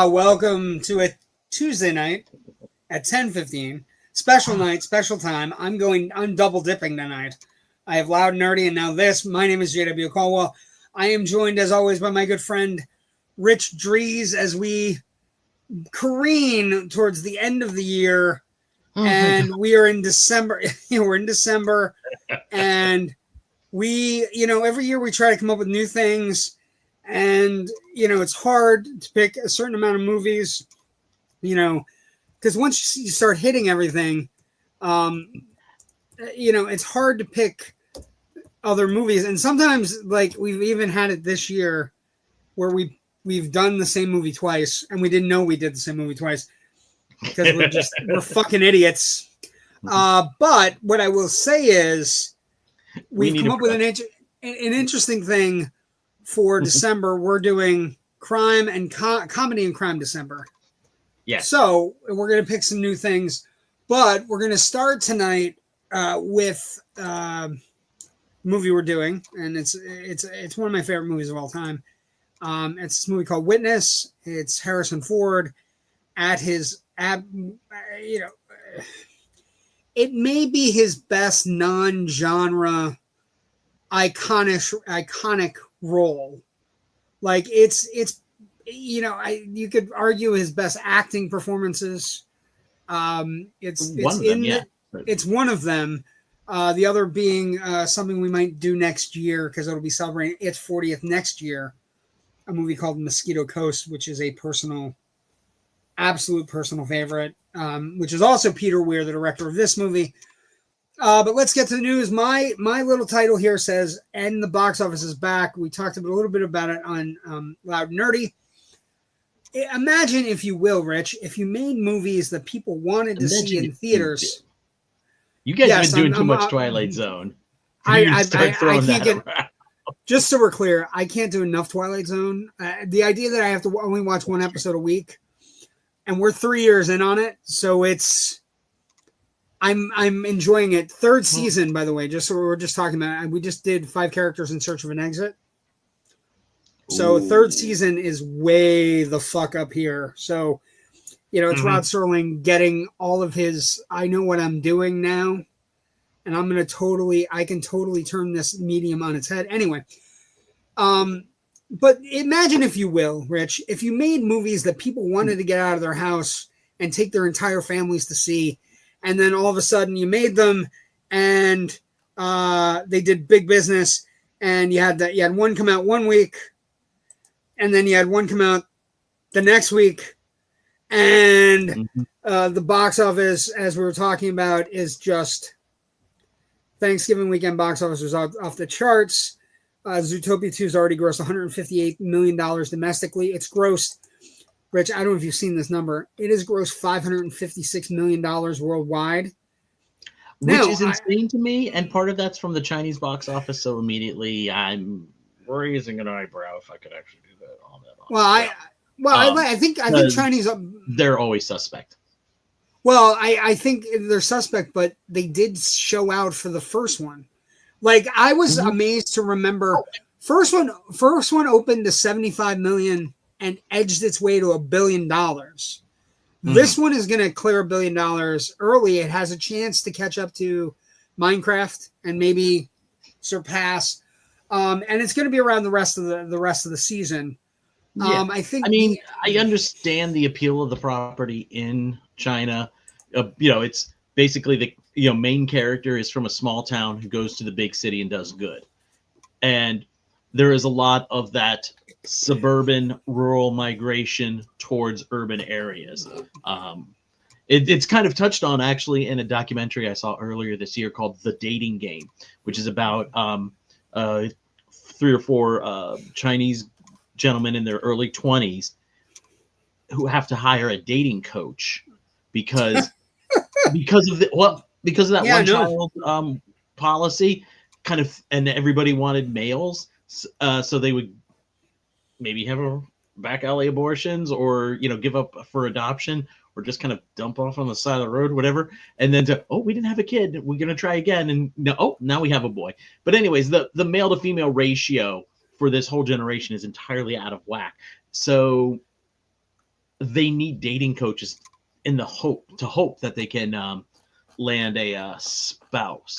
Welcome to a Tuesday night at 10:15. Special night, special time. I'm double dipping tonight. I have Loud Nerdy and now this. My name is J.W. Colwell. I am joined as always by my good friend Rich Drees as we careen towards the end of the year. And we are in December. We're in December. And we, every year we try to come up with new things. And, it's hard to pick a certain amount of movies, because once you start hitting everything, it's hard to pick other movies. And sometimes, like, we've even had it this year where we've done the same movie twice and we didn't know we did the same movie twice because we're fucking idiots. But what I will say is we've come up with an interesting thing for December. We're doing crime and comedy and crime December. Yeah. So we're going to pick some new things, but we're going to start tonight with a movie we're doing, and it's one of my favorite movies of all time. It's this movie called Witness. It's Harrison Ford at his it may be his best non-genre iconic role. Like it's you could argue his best acting performances. It's one of them. The other being something we might do next year because it'll be celebrating its 40th next year. A movie called Mosquito Coast, which is a absolute personal favorite, which is also Peter Weir, the director of this movie. But let's get to the news. My little title here says, "And the box office is back." We talked a little bit about it on Loud Nerdy. Imagine, if you will, Rich, if you made movies that people wanted to see in theaters. You guys have been doing too much Twilight Zone. I can't get. Just so we're clear, I can't do enough Twilight Zone. The idea that I have to only watch one episode a week, and we're 3 years in on it, so I'm enjoying it. Third season, by the way, just so we're just talking about it. We just did 5 characters in search of an exit. So third season is way the fuck up here. So, it's Rod Serling getting all of his, I know what I'm doing now. And I can totally turn this medium on its head. Anyway. But imagine, if you will, Rich, if you made movies that people wanted to get out of their house and take their entire families to see, and then all of a sudden you made them and they did big business, and you had one come out 1 week, and then you had one come out the next week, and the box office, as we were talking about, is just Thanksgiving weekend box office was off the charts. Zootopia 2 has already grossed $158 million domestically. It's grossed, Rich, I don't know if you've seen this number. It has grossed $556 million worldwide. Which is insane to me, and part of that's from the Chinese box office, so immediately I'm raising an eyebrow if I could actually do that on that. I think Chinese... they're always suspect. Well, I think they're suspect, but they did show out for the first one. Like, I was amazed to remember, first one opened to 75 million and edged its way to $1 billion. This one is going to clear $1 billion early. It has a chance to catch up to Minecraft and maybe surpass. And it's going to be around the rest of the season. Yeah. I understand the appeal of the property in China. It's basically the main character is from a small town who goes to the big city and does good. And there is a lot of that suburban rural migration towards urban areas. It's kind of touched on actually in a documentary I saw earlier this year called The Dating Game, which is about 3 or 4 Chinese gentlemen in their early 20s who have to hire a dating coach because of that child policy kind of, and everybody wanted males, so they would maybe have back alley abortions or give up for adoption or just kind of dump off on the side of the road, whatever. And then we didn't have a kid, we're gonna try again, and now we have a boy. But anyways, the male to female ratio for this whole generation is entirely out of whack. So they need dating coaches in the hope that they can land a spouse.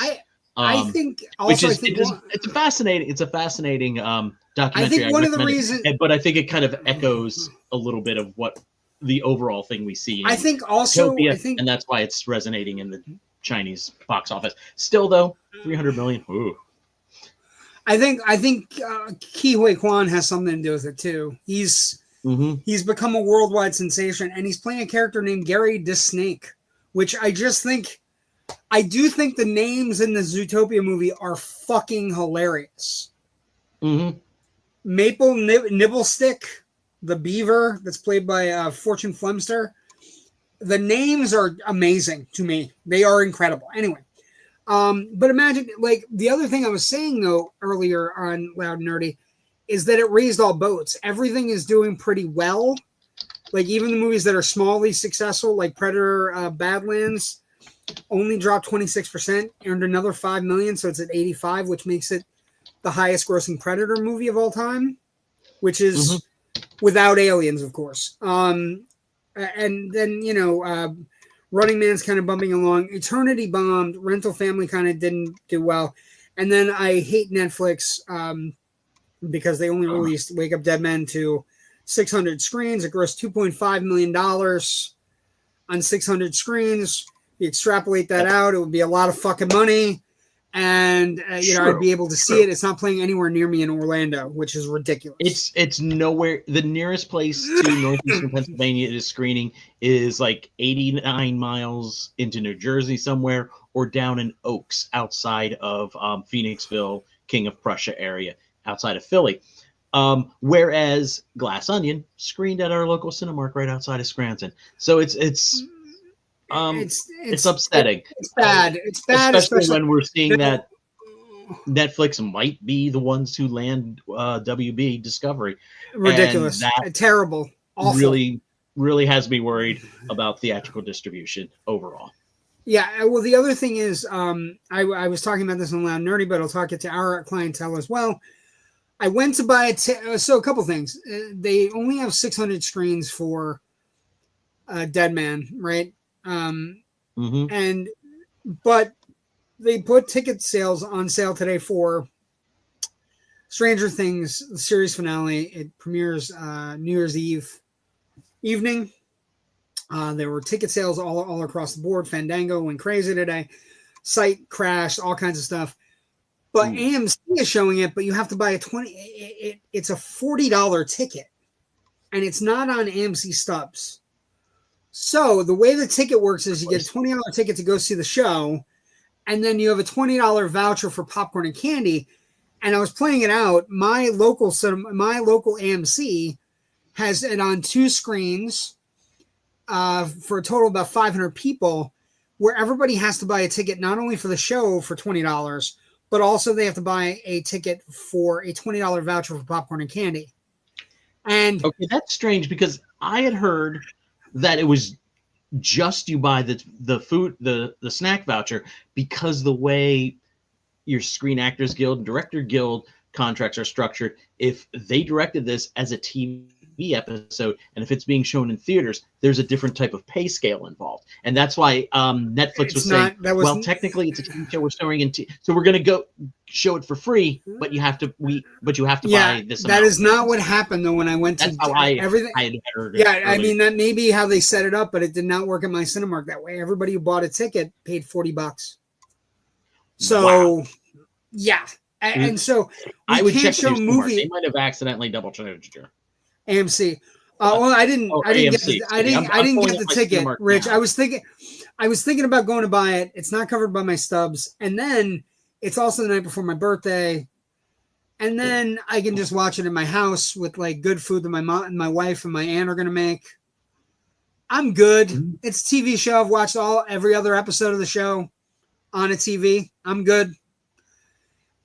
I think also it's a fascinating documentary. I think one of the reasons, but I think it kind of echoes a little bit of what the overall thing we see. I think also, and that's why it's resonating in the Chinese box office. Still, though, 300 million. Ooh. I think Ke Huy Quan has something to do with it too. He's become a worldwide sensation, and he's playing a character named Gary DeSnake, which I do think the names in the Zootopia movie are fucking hilarious. Maple Nibblestick, the beaver that's played by Fortune Flemster. The names are amazing to me. They are incredible. Anyway, but imagine, like, the other thing I was saying, though, earlier on Loud and Nerdy is that it raised all boats. Everything is doing pretty well. Like, even the movies that are smallly successful, like Predator Badlands, only dropped 26%, earned another $5 million, so it's at 85, which makes it the highest grossing Predator movie of all time, which is without aliens, of course. And then, Running Man's kind of bumping along. Eternity bombed. Rental Family kind of didn't do well. And then I hate Netflix because they only released Wake Up Dead Men to 600 screens. It grossed $2.5 million on 600 screens. You extrapolate that out, it would be a lot of fucking money. And, I'd be able to see it. It's not playing anywhere near me in Orlando, which is ridiculous. It's nowhere. The nearest place to northeastern Pennsylvania it is screening is like 89 miles into New Jersey somewhere, or down in Oaks outside of Phoenixville, King of Prussia area, outside of Philly. Whereas Glass Onion screened at our local Cinemark right outside of Scranton. So it's upsetting. It's bad. It's bad, especially when we're seeing that Netflix might be the ones who land WB Discovery. Ridiculous. Terrible. Awful. Really, really has me worried about theatrical distribution overall. Yeah. Well, the other thing is, I was talking about this on Loud and Nerdy, but I'll talk it to our clientele as well. I went to buy so a couple things. They only have 600 screens for Dead Man, right? But they put ticket sales on sale today for Stranger Things, the series finale. It premieres New Year's Eve evening. There were ticket sales all across the board. Fandango went crazy today. Site crashed, all kinds of stuff. But AMC is showing it, but you have to buy it's a $40 ticket, and it's not on AMC Stubs. So the way the ticket works is you get a $20 ticket to go see the show, and then you have a $20 voucher for popcorn and candy. And I was playing it out. My local AMC has it on 2 screens for a total of about 500 people, where everybody has to buy a ticket not only for the show for $20, but also they have to buy a ticket for a $20 voucher for popcorn and candy. And okay, that's strange because I had heard that it was just you buy the food, the snack voucher, because the way your Screen Actors Guild and Director Guild contracts are structured, if they directed this as a TV episode and if it's being shown in theaters, there's a different type of pay scale involved. And that's why Netflix was saying, well, technically it's a TV show we're showing in so we're going to go show it for free, but you have to buy this amount. That is not what happened though when I went to everything. I mean, that may be how they set it up, but it did not work at my Cinemark that way. Everybody who bought a ticket paid $40. So yeah. And so I would can't show movie. They might have accidentally double charged you. AMC. Well, I didn't get the ticket, Rich. Now. I was thinking about going to buy it. It's not covered by my Stubs, and then it's also the night before my birthday, and then I can just watch it in my house with like good food that my mom and my wife and my aunt are gonna make. I'm good. It's a TV show. I've watched every other episode of the show on a TV. I'm good.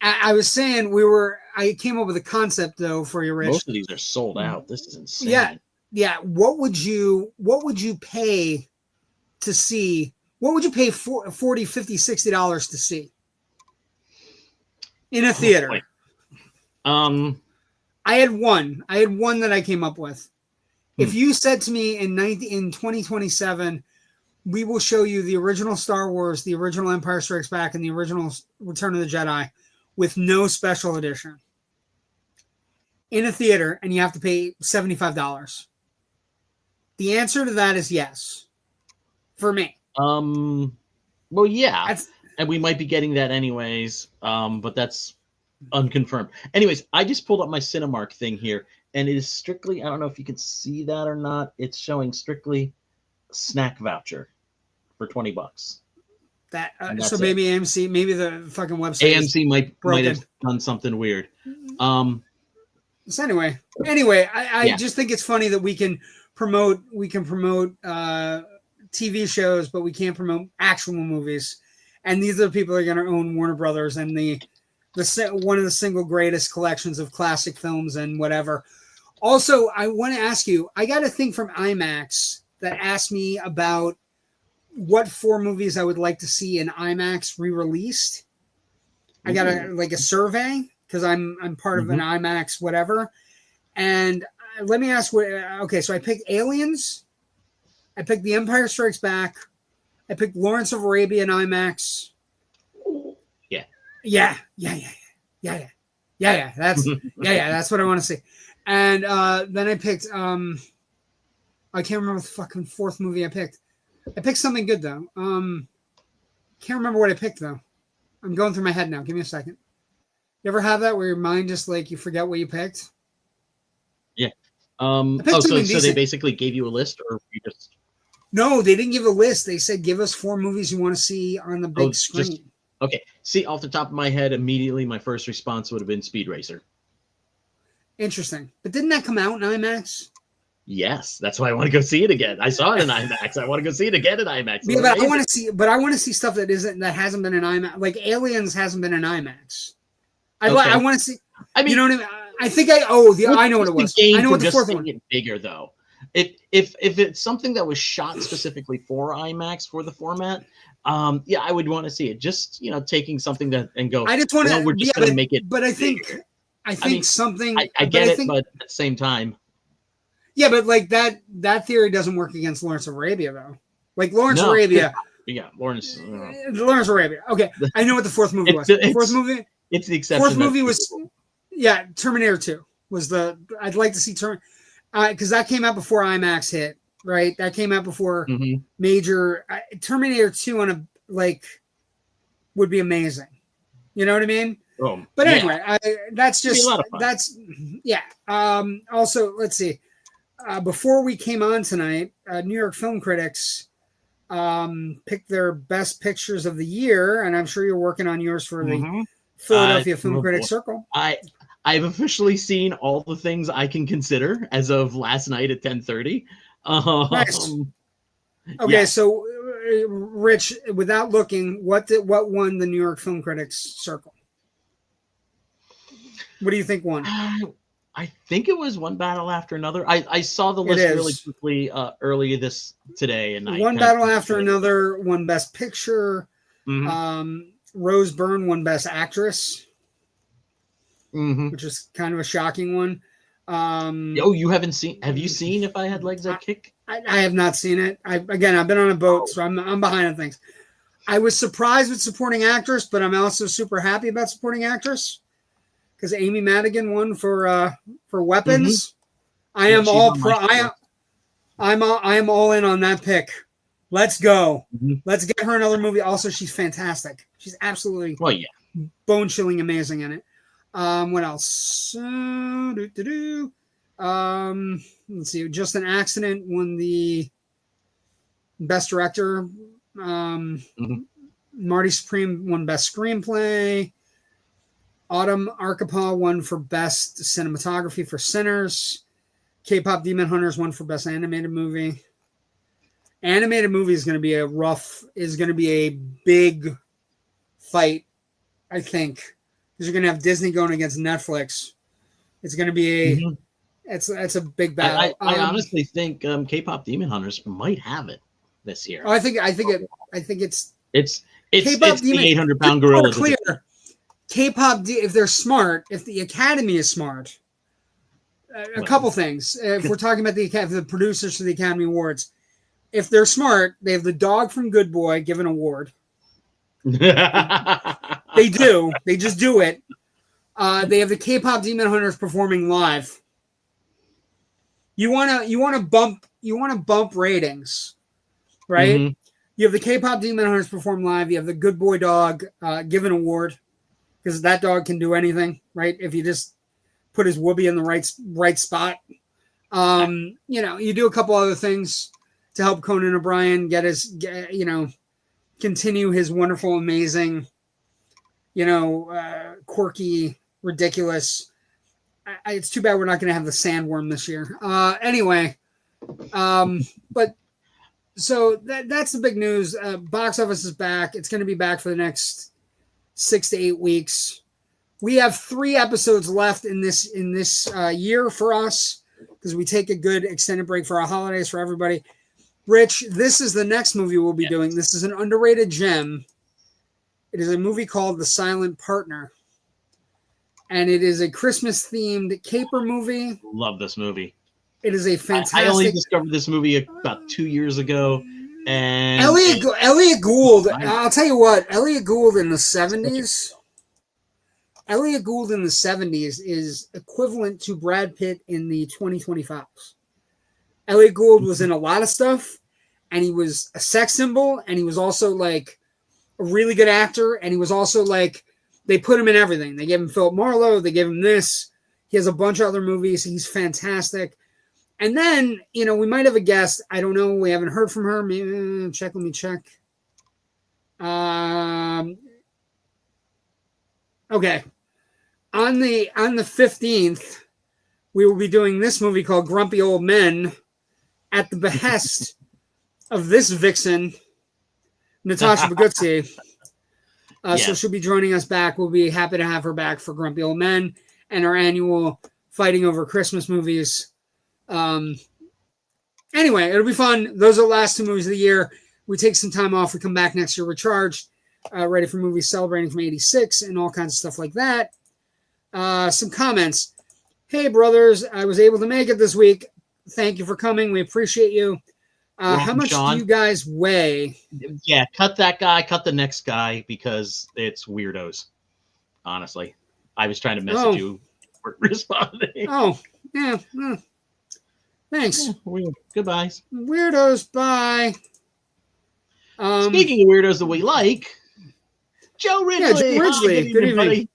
I was saying I came up with a concept though for you, Rich. Most of these are sold out. This is insane. Yeah. What would you pay to see? What would you pay $40, $50, $60 to see in a theater? I had one that I came up with. If you said to me in 2027, we will show you the original Star Wars, the original Empire Strikes Back, and the original Return of the Jedi with no special edition in a theater, and you have to pay $75. The answer to that is yes, for me. Well, yeah, and we might be getting that anyways, but that's unconfirmed. Anyways, I just pulled up my Cinemark thing here, and it is strictly, I don't know if you can see that or not, it's showing strictly snack voucher for $20. That so maybe AMC, maybe the fucking website AMC might have done something weird. So anyway, I just think it's funny that we can promote TV shows, but we can't promote actual movies. And these are the people that are going to own Warner Brothers and the one of the single greatest collections of classic films and whatever. Also, I want to ask you, I got a thing from IMAX that asked me about what 4 movies I would like to see in IMAX re-released. I got a survey because I'm part of an IMAX whatever. And let me ask so I picked Aliens. I picked The Empire Strikes Back. I picked Lawrence of Arabia in IMAX. Yeah. That's what I want to see. And then I picked I can't remember the fucking 4th movie I picked. I picked something good though. Can't remember what I picked though. I'm going through my head now. Give me a second. You ever have that where your mind just like you forget what you picked? Yeah. So they basically gave you a list, or you just? No, they didn't give a list. They said give us 4 movies you want to see on the big screen. Okay. See, off the top of my head, immediately my first response would have been Speed Racer. Interesting, but didn't that come out in IMAX? Yes, that's why I want to go see it again. I saw it in IMAX. I want to go see it again in IMAX. Yeah, but I want to see stuff that hasn't been in IMAX. Like Aliens hasn't been in IMAX. I want to see. I mean, you know what I mean? I think I know what it was. I know what the 4th one. It bigger though. If it's something that was shot specifically for IMAX for the format, I would want to see it. Just taking something that and go. I just want to. We're just going to make it. But I think something. I get it, but at the same time. Yeah, but like that theory doesn't work against Lawrence of Arabia though. Like Lawrence of Arabia. Yeah, Lawrence of Arabia. Okay, I know what the 4th movie was. The 4th movie. It's the exception. 4th movie was. Yeah, Terminator 2 was the. I'd like to see because that came out before IMAX hit, right? That came out before major Terminator 2 on would be amazing. You know what I mean? But anyway, that's also, let's see. Before we came on tonight, New York Film Critics picked their best pictures of the year, and I'm sure you're working on yours for the Philadelphia Film Critics Circle. I've officially seen all the things I can consider as of last night at 10:30. Nice. Okay, so Rich, without looking, what won the New York Film Critics Circle? What do you think won? I think it was One Battle After Another. I saw the list really quickly earlier today, and One Battle After Another won Best Picture. Rose Byrne won Best Actress. Which is kind of a shocking one. You haven't seen? Have you seen If I Had Legs I'd Kick? I have not seen it. I've been on a boat, so I'm behind on things. I was surprised with supporting actress, but I'm also super happy about supporting actress because Amy Madigan won for Weapons. I am all pro. I am all in on that pick. Let's go. Let's get her another movie. Also, she's fantastic. She's absolutely bone chilling amazing in it. What else? Let's see. Just an Accident won the Best Director. Marty Supreme won Best Screenplay. Autumn Arkapaw won for Best Cinematography for Sinners. K-Pop Demon Hunters won for Best Animated Movie. Animated movie is going to be a big fight, I think. Because you're going to have Disney going against Netflix. It's going to be it's a big battle. I honestly think K-Pop Demon Hunters might have it this year. I think it's K-Pop the 800-pound gorilla. Clear. K-pop, if they're smart, if the Academy is smart, a couple things. If we're talking about the producers for the Academy Awards, if they're smart, they have the dog from Good Boy give an award. They do. They just do it. They have the K-pop Demon Hunters performing live. You wanna bump ratings, right? Mm-hmm. You have the K-pop Demon Hunters perform live. You have the Good Boy dog give an award because that dog can do anything, right? If you just put his whoopee in the right spot. You do a couple other things to help Conan O'Brien continue his wonderful, amazing, quirky, ridiculous. It's too bad we're not going to have the sandworm this year. Anyway, but so that's the big news. Box office is back. It's going to be back for the next 6 to 8 weeks. We have 3 episodes left in this year for us because we take a good extended break for our holidays for everybody. Rich, this is the next movie we'll be doing. This is an underrated gem. It is a movie called The Silent Partner. And it is a Christmas-themed caper movie. Love this movie. It is a fantastic... I only discovered this movie about 2 years ago. And Elliot Gould, I'll tell you what, Elliot Gould in the 70s... Elliot Gould in the 70s is equivalent to Brad Pitt in the 2025s. Elliot Gould was in a lot of stuff, and he was a sex symbol, and he was also like a really good actor, and he was also like, they put him in everything. They gave him Philip Marlowe, they gave him this. He has a bunch of other movies. He's fantastic. And then, we might have a guest. I don't know. We haven't heard from her. Maybe, let me check. Okay. On the 15th, we will be doing this movie called Grumpy Old Men at the behest of this vixen, Natasha Bagutzi. Yes. So she'll be joining us back. We'll be happy to have her back for Grumpy Old Men and our annual Fighting Over Christmas movies. Anyway, it'll be fun. Those are the last 2 movies of the year. We take some time off. We come back next year recharged, ready for movies celebrating from 86 and all kinds of stuff like that. Some comments. Hey, brothers, I was able to make it this week. Thank you for coming. We appreciate you. How much Sean? Do you guys weigh? Yeah, cut that guy, cut the next guy, because it's weirdos. Honestly, I was trying to message you for responding. Oh, yeah. Thanks. Yeah, goodbyes. Weirdos, bye. Speaking of weirdos that we like, Joe Ridley. Yeah, Joe Ridley. Good evening.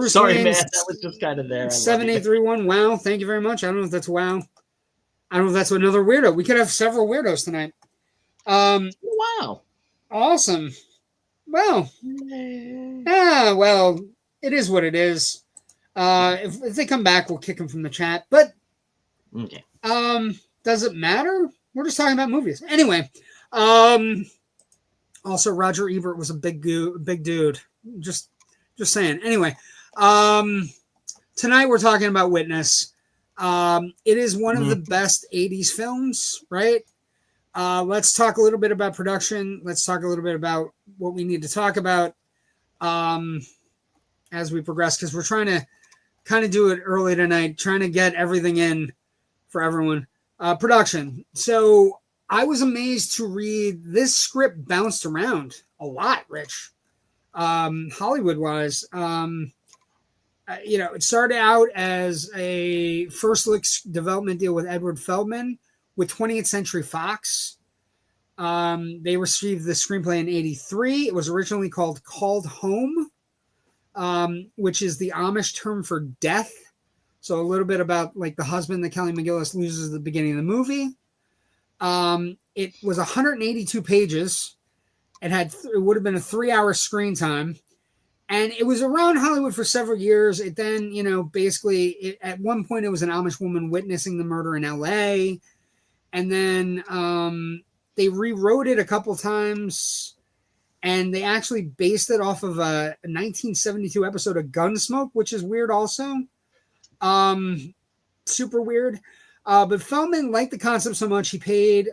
Sorry, man. That was just kind of there. 7831. Wow. Thank you very much. I don't know if that's wow. I don't know if that's another weirdo. We could have several weirdos tonight. Wow. Awesome. Well. Well, it is what it is. If they come back, we'll kick them from the chat. But okay. Does it matter? We're just talking about movies. Anyway. Also, Roger Ebert was a big dude. Just saying. Anyway, tonight we're talking about Witness. It is one of the best 80s films, right? Let's talk a little bit about production. Let's talk a little bit about what we need to talk about as we progress, because we're trying to kind of do it early tonight, trying to get everything in for everyone. Production. So I was amazed to read this script bounced around a lot, Rich. Hollywood-wise, it started out as a first look development deal with Edward Feldman with 20th Century Fox. They received the screenplay in 1983. It was originally called Home, which is the Amish term for death. So a little bit about like the husband that Kelly McGillis loses at the beginning of the movie. It was 182 pages. It would have been a 3-hour screen time. And it was around Hollywood for several years. It then, at one point it was an Amish woman witnessing the murder in LA. And then they rewrote it a couple times. And they actually based it off of a 1972 episode of Gunsmoke, which is weird also. Super weird. But Feldman liked the concept so much, he paid...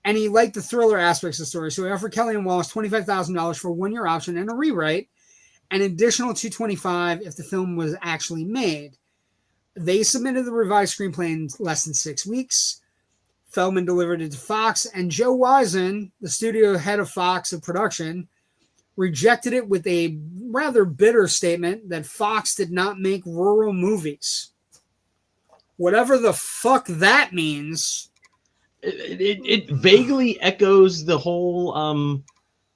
and he liked the thriller aspects of the story. So he offered Kelly and Wallace $25,000 for a 1-year option and a rewrite, an additional $225,000 if the film was actually made. They submitted the revised screenplay in less than 6 weeks. Feldman delivered it to Fox, and Joe Wisen, the studio head of Fox of production, rejected it with a rather bitter statement that Fox did not make rural movies. Whatever the fuck that means. It vaguely echoes the whole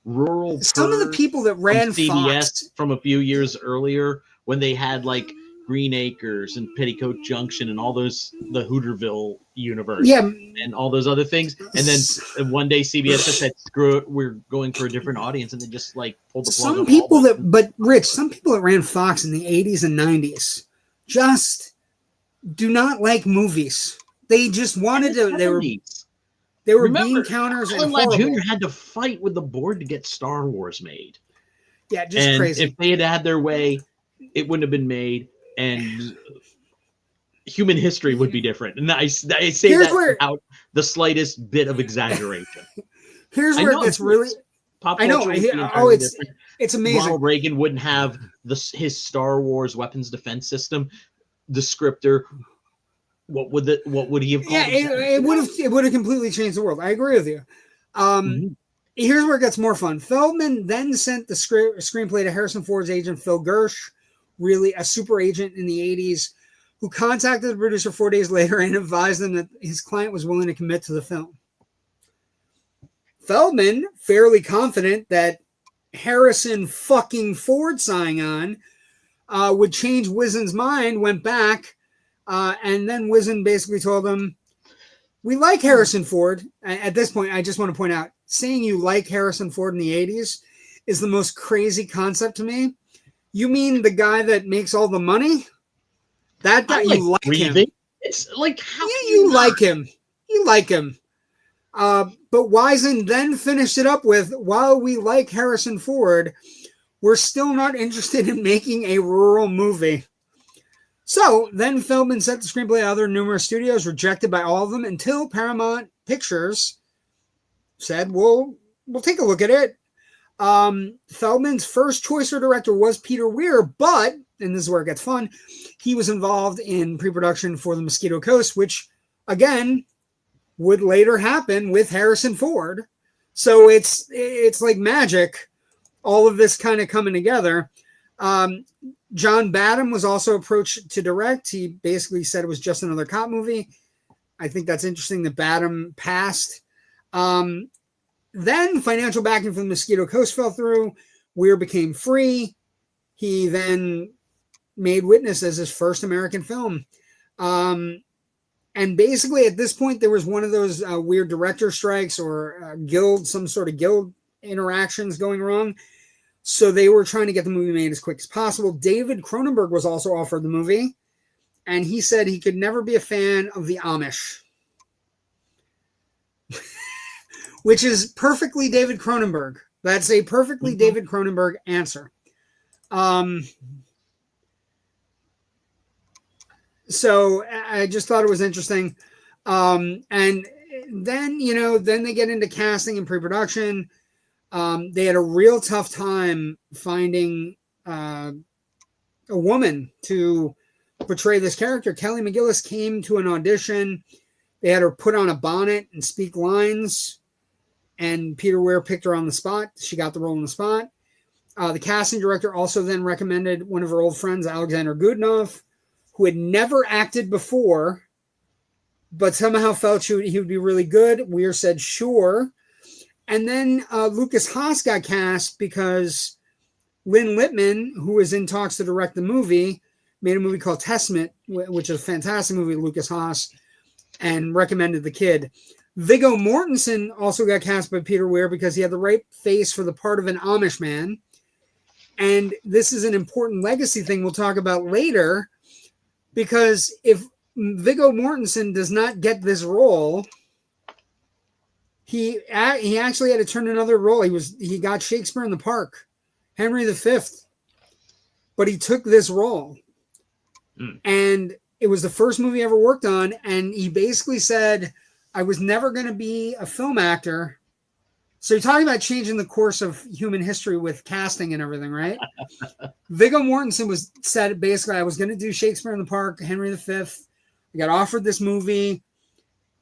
rural. Some of the people that ran CBS Fox from a few years earlier, when they had like Green Acres and Petticoat Junction and all those, the Hooterville universe, and all those other things, and then one day CBS just said, "Screw it, we're going for a different audience," and they just like pulled the plug. Some people that ran Fox in the 80s and 90s just do not like movies. They just wanted to. They were bean counters. Alan Ladd Jr. had to fight with the board to get Star Wars made. Yeah, just crazy. If they had had their way, it wouldn't have been made, and human history would be different. And I say without the slightest bit of exaggeration. Here's where it gets really. Pop I know. It's amazing. Ronald Reagan wouldn't have his Star Wars weapons defense system descriptor. What would he have called? Yeah, it would have completely changed the world. I agree with you. Here's where it gets more fun. Feldman then sent the screenplay to Harrison Ford's agent Phil Gersh, really a super agent in the 80s, who contacted the producer 4 days later and advised them that his client was willing to commit to the film. Feldman, fairly confident that Harrison fucking Ford signing on would change Wizen's mind, went back. And then Wizen basically told him, "We like Harrison Ford." At this point, I just want to point out, saying you like Harrison Ford in the 80s is the most crazy concept to me. You mean the guy that makes all the money? That guy, you like him. It's like, how you like him. You like him. But Wisen then finished it up with, "While we like Harrison Ford, we're still not interested in making a rural movie." So then Feldman sent the screenplay to other numerous studios, rejected by all of them, until Paramount Pictures said, we'll take a look at it. Feldman's first choice for director was Peter Weir, but, and this is where it gets fun, he was involved in pre-production for The Mosquito Coast, which, again, would later happen with Harrison Ford. So it's like magic, all of this kind of coming together. John Badham was also approached to direct. He basically said it was just another cop movie. I think that's interesting that Badham passed. Then financial backing from Mosquito Coast fell through. Weir became free. He then made Witness as his first American film. And basically at this point, there was one of those weird director strikes or some sort of guild interactions going wrong. So they were trying to get the movie made as quick as possible. David Cronenberg was also offered the movie, and he said he could never be a fan of the Amish, which is perfectly David Cronenberg. That's a perfectly David Cronenberg answer. So I just thought it was interesting. And then, then they get into casting and pre-production. They had a real tough time finding a woman to portray this character. Kelly McGillis came to an audition. They had her put on a bonnet and speak lines, and Peter Weir picked her on the spot. She got the role on the spot. The casting director also then recommended one of her old friends, Alexander Goodenough, who had never acted before, but somehow felt he would be really good. Weir said, sure. And then Lukas Haas got cast because Lynn Lippman, who was in talks to direct the movie, made a movie called Testament, which is a fantastic movie, Lukas Haas, and recommended the kid. Viggo Mortensen also got cast by Peter Weir because he had the right face for the part of an Amish man. And this is an important legacy thing we'll talk about later, because if Viggo Mortensen does not get this role, he actually had to turn another role. He got Shakespeare in the Park, Henry V, but he took this role. And it was the first movie he ever worked on, and he basically said, I was never going to be a film actor, So you're talking about changing the course of human history with casting and everything, right? Viggo Mortensen said basically, I was going to do Shakespeare in the Park, Henry V. I got offered this movie,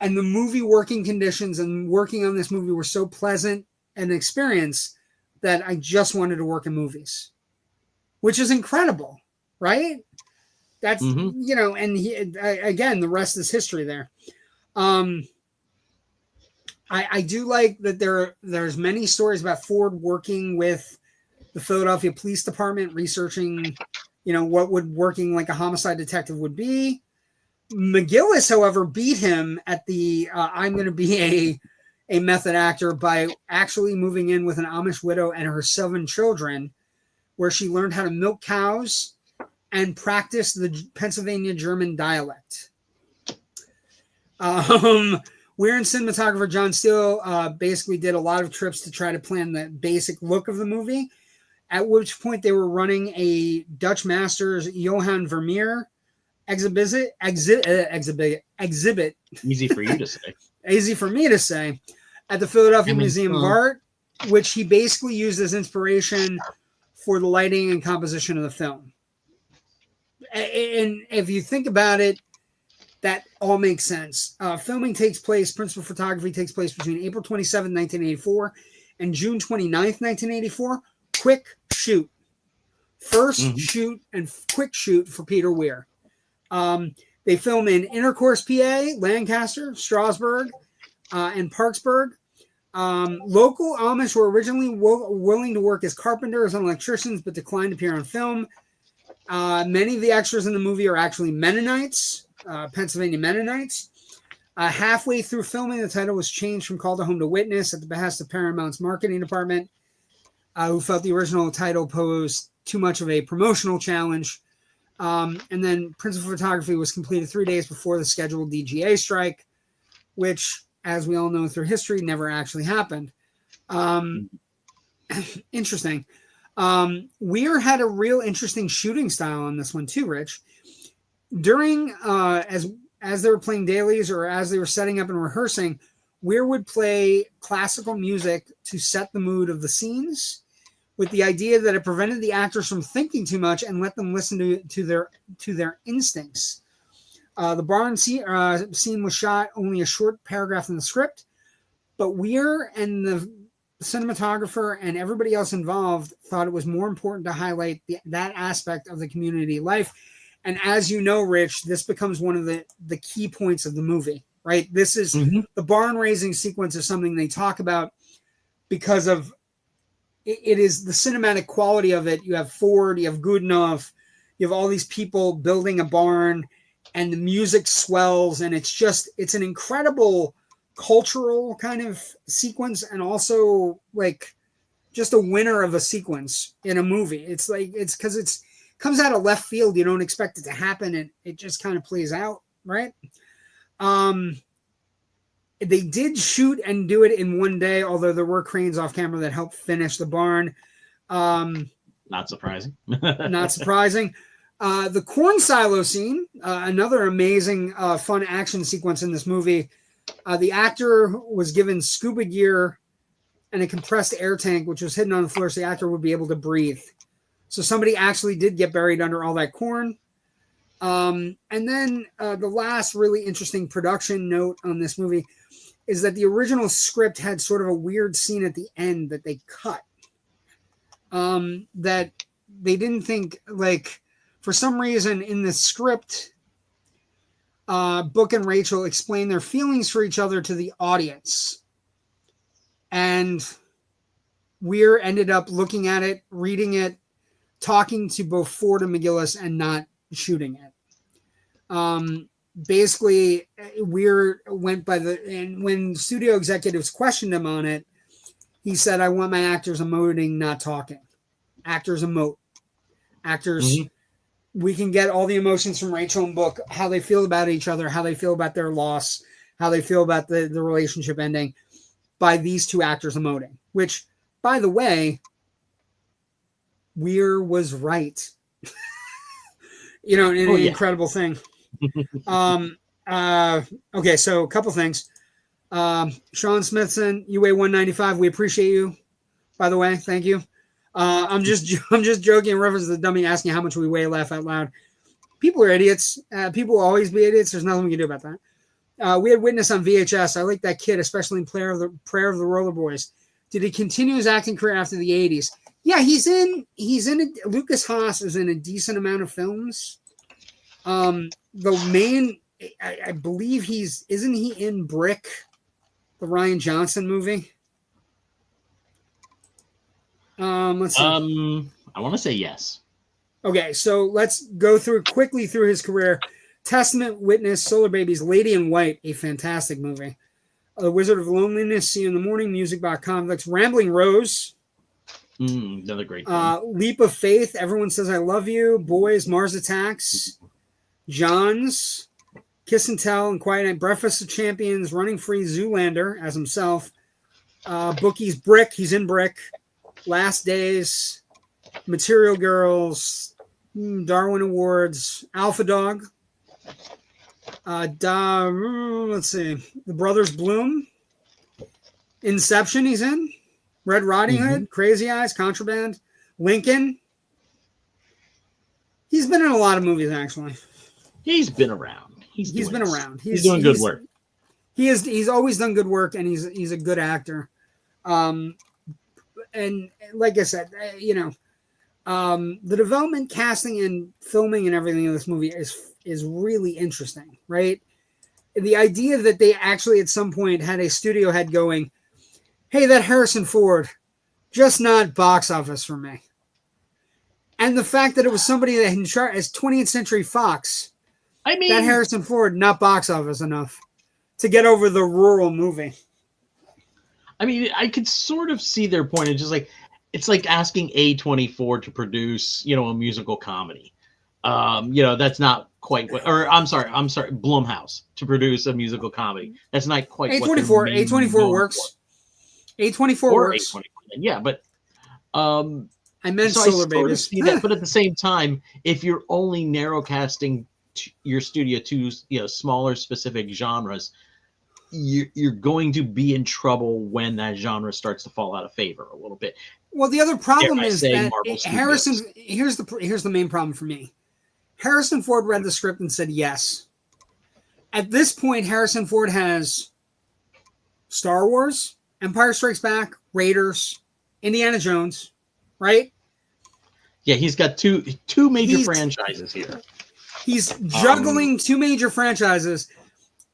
and the movie working conditions and working on this movie were so pleasant an experience that I just wanted to work in movies, which is incredible, right? That's, you know, and again, the rest is history there. I do like that there's many stories about Ford working with the Philadelphia Police Department, researching, you know, what would working like a homicide detective would be. McGillis, however, beat him at the I'm going to be a method actor by actually moving in with an Amish widow and her 7 children, where she learned how to milk cows and practice the Pennsylvania German dialect. Weir and cinematographer John Steele basically did a lot of trips to try to plan the basic look of the movie, at which point they were running a Dutch Masters Johan Vermeer exhibit. Easy for you to say. Easy for me to say. At the Philadelphia Museum of Art, which he basically used as inspiration for the lighting and composition of the film. And if you think about it, that all makes sense. Principal photography takes place between April 27, 1984 and June 29th, 1984. Quick shoot. First shoot and quick shoot for Peter Weir. They film in Intercourse, PA, Lancaster, Strasbourg, and Parksburg. Local Amish were originally willing to work as carpenters and electricians, but declined to appear on film. Many of the extras in the movie are actually Mennonites, Pennsylvania Mennonites. Halfway through filming, the title was changed from Call to Home to Witness at the behest of Paramount's marketing department, who felt the original title posed too much of a promotional challenge. And then principal photography was completed 3 days before the scheduled DGA strike, which, as we all know through history, never actually happened. Interesting. Weir had a real interesting shooting style on this one too, Rich. During as they were playing dailies or as they were setting up and rehearsing, Weir would play classical music to set the mood of the scenes, with the idea that it prevented the actors from thinking too much and let them listen to their instincts. The barn scene was shot only a short paragraph in the script, but Weir and the cinematographer and everybody else involved thought it was more important to highlight that aspect of the community life. And as you know, Rich, this becomes one of the key points of the movie, right? This is the barn raising sequence is something they talk about because of it is the cinematic quality of it. You have Ford, you have Goodenough, you have all these people building a barn, and the music swells, and it's an incredible cultural kind of sequence, and also like just a winner of a sequence in a movie. It's like it's because it's comes out of left field. You don't expect it to happen, and it just kind of plays out, right? They did shoot and do it in one day, although there were cranes off camera that helped finish the barn. Not surprising. Not surprising. The corn silo scene, another amazing, fun action sequence in this movie. The actor was given scuba gear and a compressed air tank, which was hidden on the floor so the actor would be able to breathe. So somebody actually did get buried under all that corn. And then the last really interesting production note on this movie is that the original script had sort of a weird scene at the end that they cut. That they didn't think, like, for some reason in the script, Book and Rachel explain their feelings for each other to the audience. And Weir ended up looking at it, reading it, talking to both Ford and McGillis, and not shooting it. Basically, Weir went by and when studio executives questioned him on it, he said, I want my actors emoting, not talking. Actors emote. Actors, we can get all the emotions from Rachel and Book, how they feel about each other, how they feel about their loss, how they feel about the relationship ending, by these two actors emoting. Which, by the way, Weir was right. An incredible thing. Okay, so a couple things. Sean Smithson, UA 195. We appreciate you. By the way, thank you. I'm just joking in reference to the dummy asking how much we weigh. Laugh out loud. People are idiots. People will always be idiots. There's nothing we can do about that. We had Witness on VHS. I like that kid, especially in Prayer of the Roller Boys. Did he continue his acting career after the 80s? Yeah, he's in Lukas Haas is in a decent amount of films. The main, I believe isn't he in Brick, the Rian Johnson movie? Let's see. I want to say yes. Okay, so let's go quickly through his career. Testament, Witness, Solar Babies, Lady in White, a fantastic movie. The Wizard of Loneliness, See You in the Morning, Music by Convicts, Rambling Rose. Another great one. Leap of Faith, Everyone Says I Love You, Boys, Mars Attacks, Johns, Kiss and Tell, and Quiet Night, Breakfast of Champions, Running Free, Zoolander as himself, Bookie's Brick, he's in Brick, Last Days, Material Girls, Darwin Awards, Alpha Dog, let's see, The Brothers Bloom, Inception he's in, Red Riding Hood, Crazy Eyes, Contraband, Lincoln. He's been in a lot of movies, actually. He's been around. He's been around. He's doing good work. He's always done good work, and he's a good actor. And like I said, the development, casting, and filming and everything in this movie is really interesting, right? The idea that they actually at some point had a studio head going, hey, that Harrison Ford, just not box office for me. And the fact that it was somebody that in chart as 20th Century Fox, that Harrison Ford, not box office enough to get over the rural movie. I mean, I could sort of see their point. It's just like, it's like asking A24 to produce, a musical comedy. That's not quite what, or I'm sorry, Blumhouse to produce a musical comedy. That's not quite A24 works. A24 works. A24, yeah, but I meant Solar Babies. See that, but at the same time, if you're only narrow casting your studio to smaller specific genres, you're going to be in trouble when that genre starts to fall out of favor a little bit. Well, the other problem is that Harrison. Here's the main problem for me. Harrison Ford read the script and said yes. At this point, Harrison Ford has Star Wars, Empire Strikes Back, Raiders, Indiana Jones, right? Yeah, he's got two major franchises here. He's juggling two major franchises,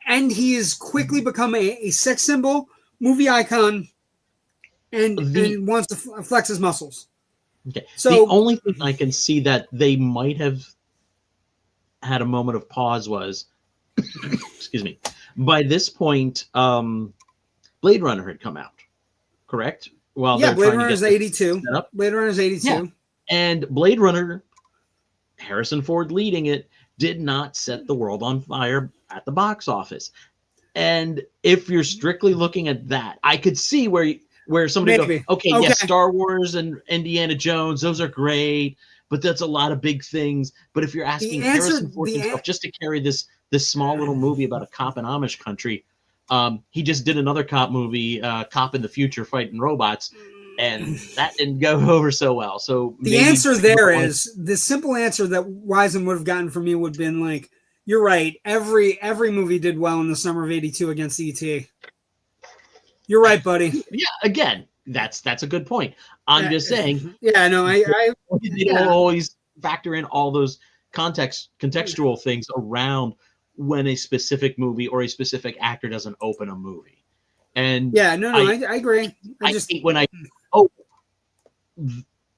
and he has quickly become a sex symbol, movie icon, and wants to flex his muscles. Okay. So the only thing I can see that they might have had a moment of pause was, excuse me, by this point, Blade Runner had come out, correct? Well, yeah, Blade Runner is 82. Blade Runner is 82. Yeah. And Blade Runner, Harrison Ford leading it, did not set the world on fire at the box office. And if you're strictly looking at that, I could see where somebody goes, okay, yes, Star Wars and Indiana Jones, those are great, but that's a lot of big things. But if you're asking Harrison Ford himself just to carry this small little movie about a cop in Amish country, he just did another cop movie, Cop in the Future Fighting Robots, and that didn't go over so well. So the answer there is the simple answer that Wiseman would have gotten from me would have been like, you're right. Every movie did well in the summer of 82 against E.T. You're right, buddy. Yeah, again, that's a good point. I'm just saying. Yeah, no, I they don't always factor in all those contextual things around when a specific movie or a specific actor doesn't open a movie. And yeah, no, I agree. I hate when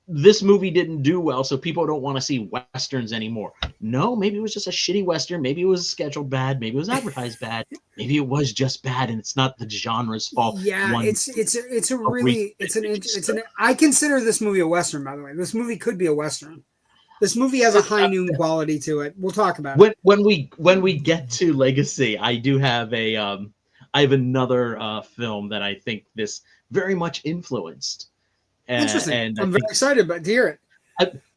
this movie didn't do well, so people don't want to see Westerns anymore. No, maybe it was just a shitty Western. Maybe it was scheduled bad. Maybe it was advertised bad. Maybe it was just bad, and it's not the genre's fault. Yeah, I consider this movie a Western, by the way. This movie could be a Western. This movie has a high noon quality to it. We'll talk about it. When we get to Legacy, I do have I have another film that I think this very much influenced. Interesting. And I'm very excited to hear it.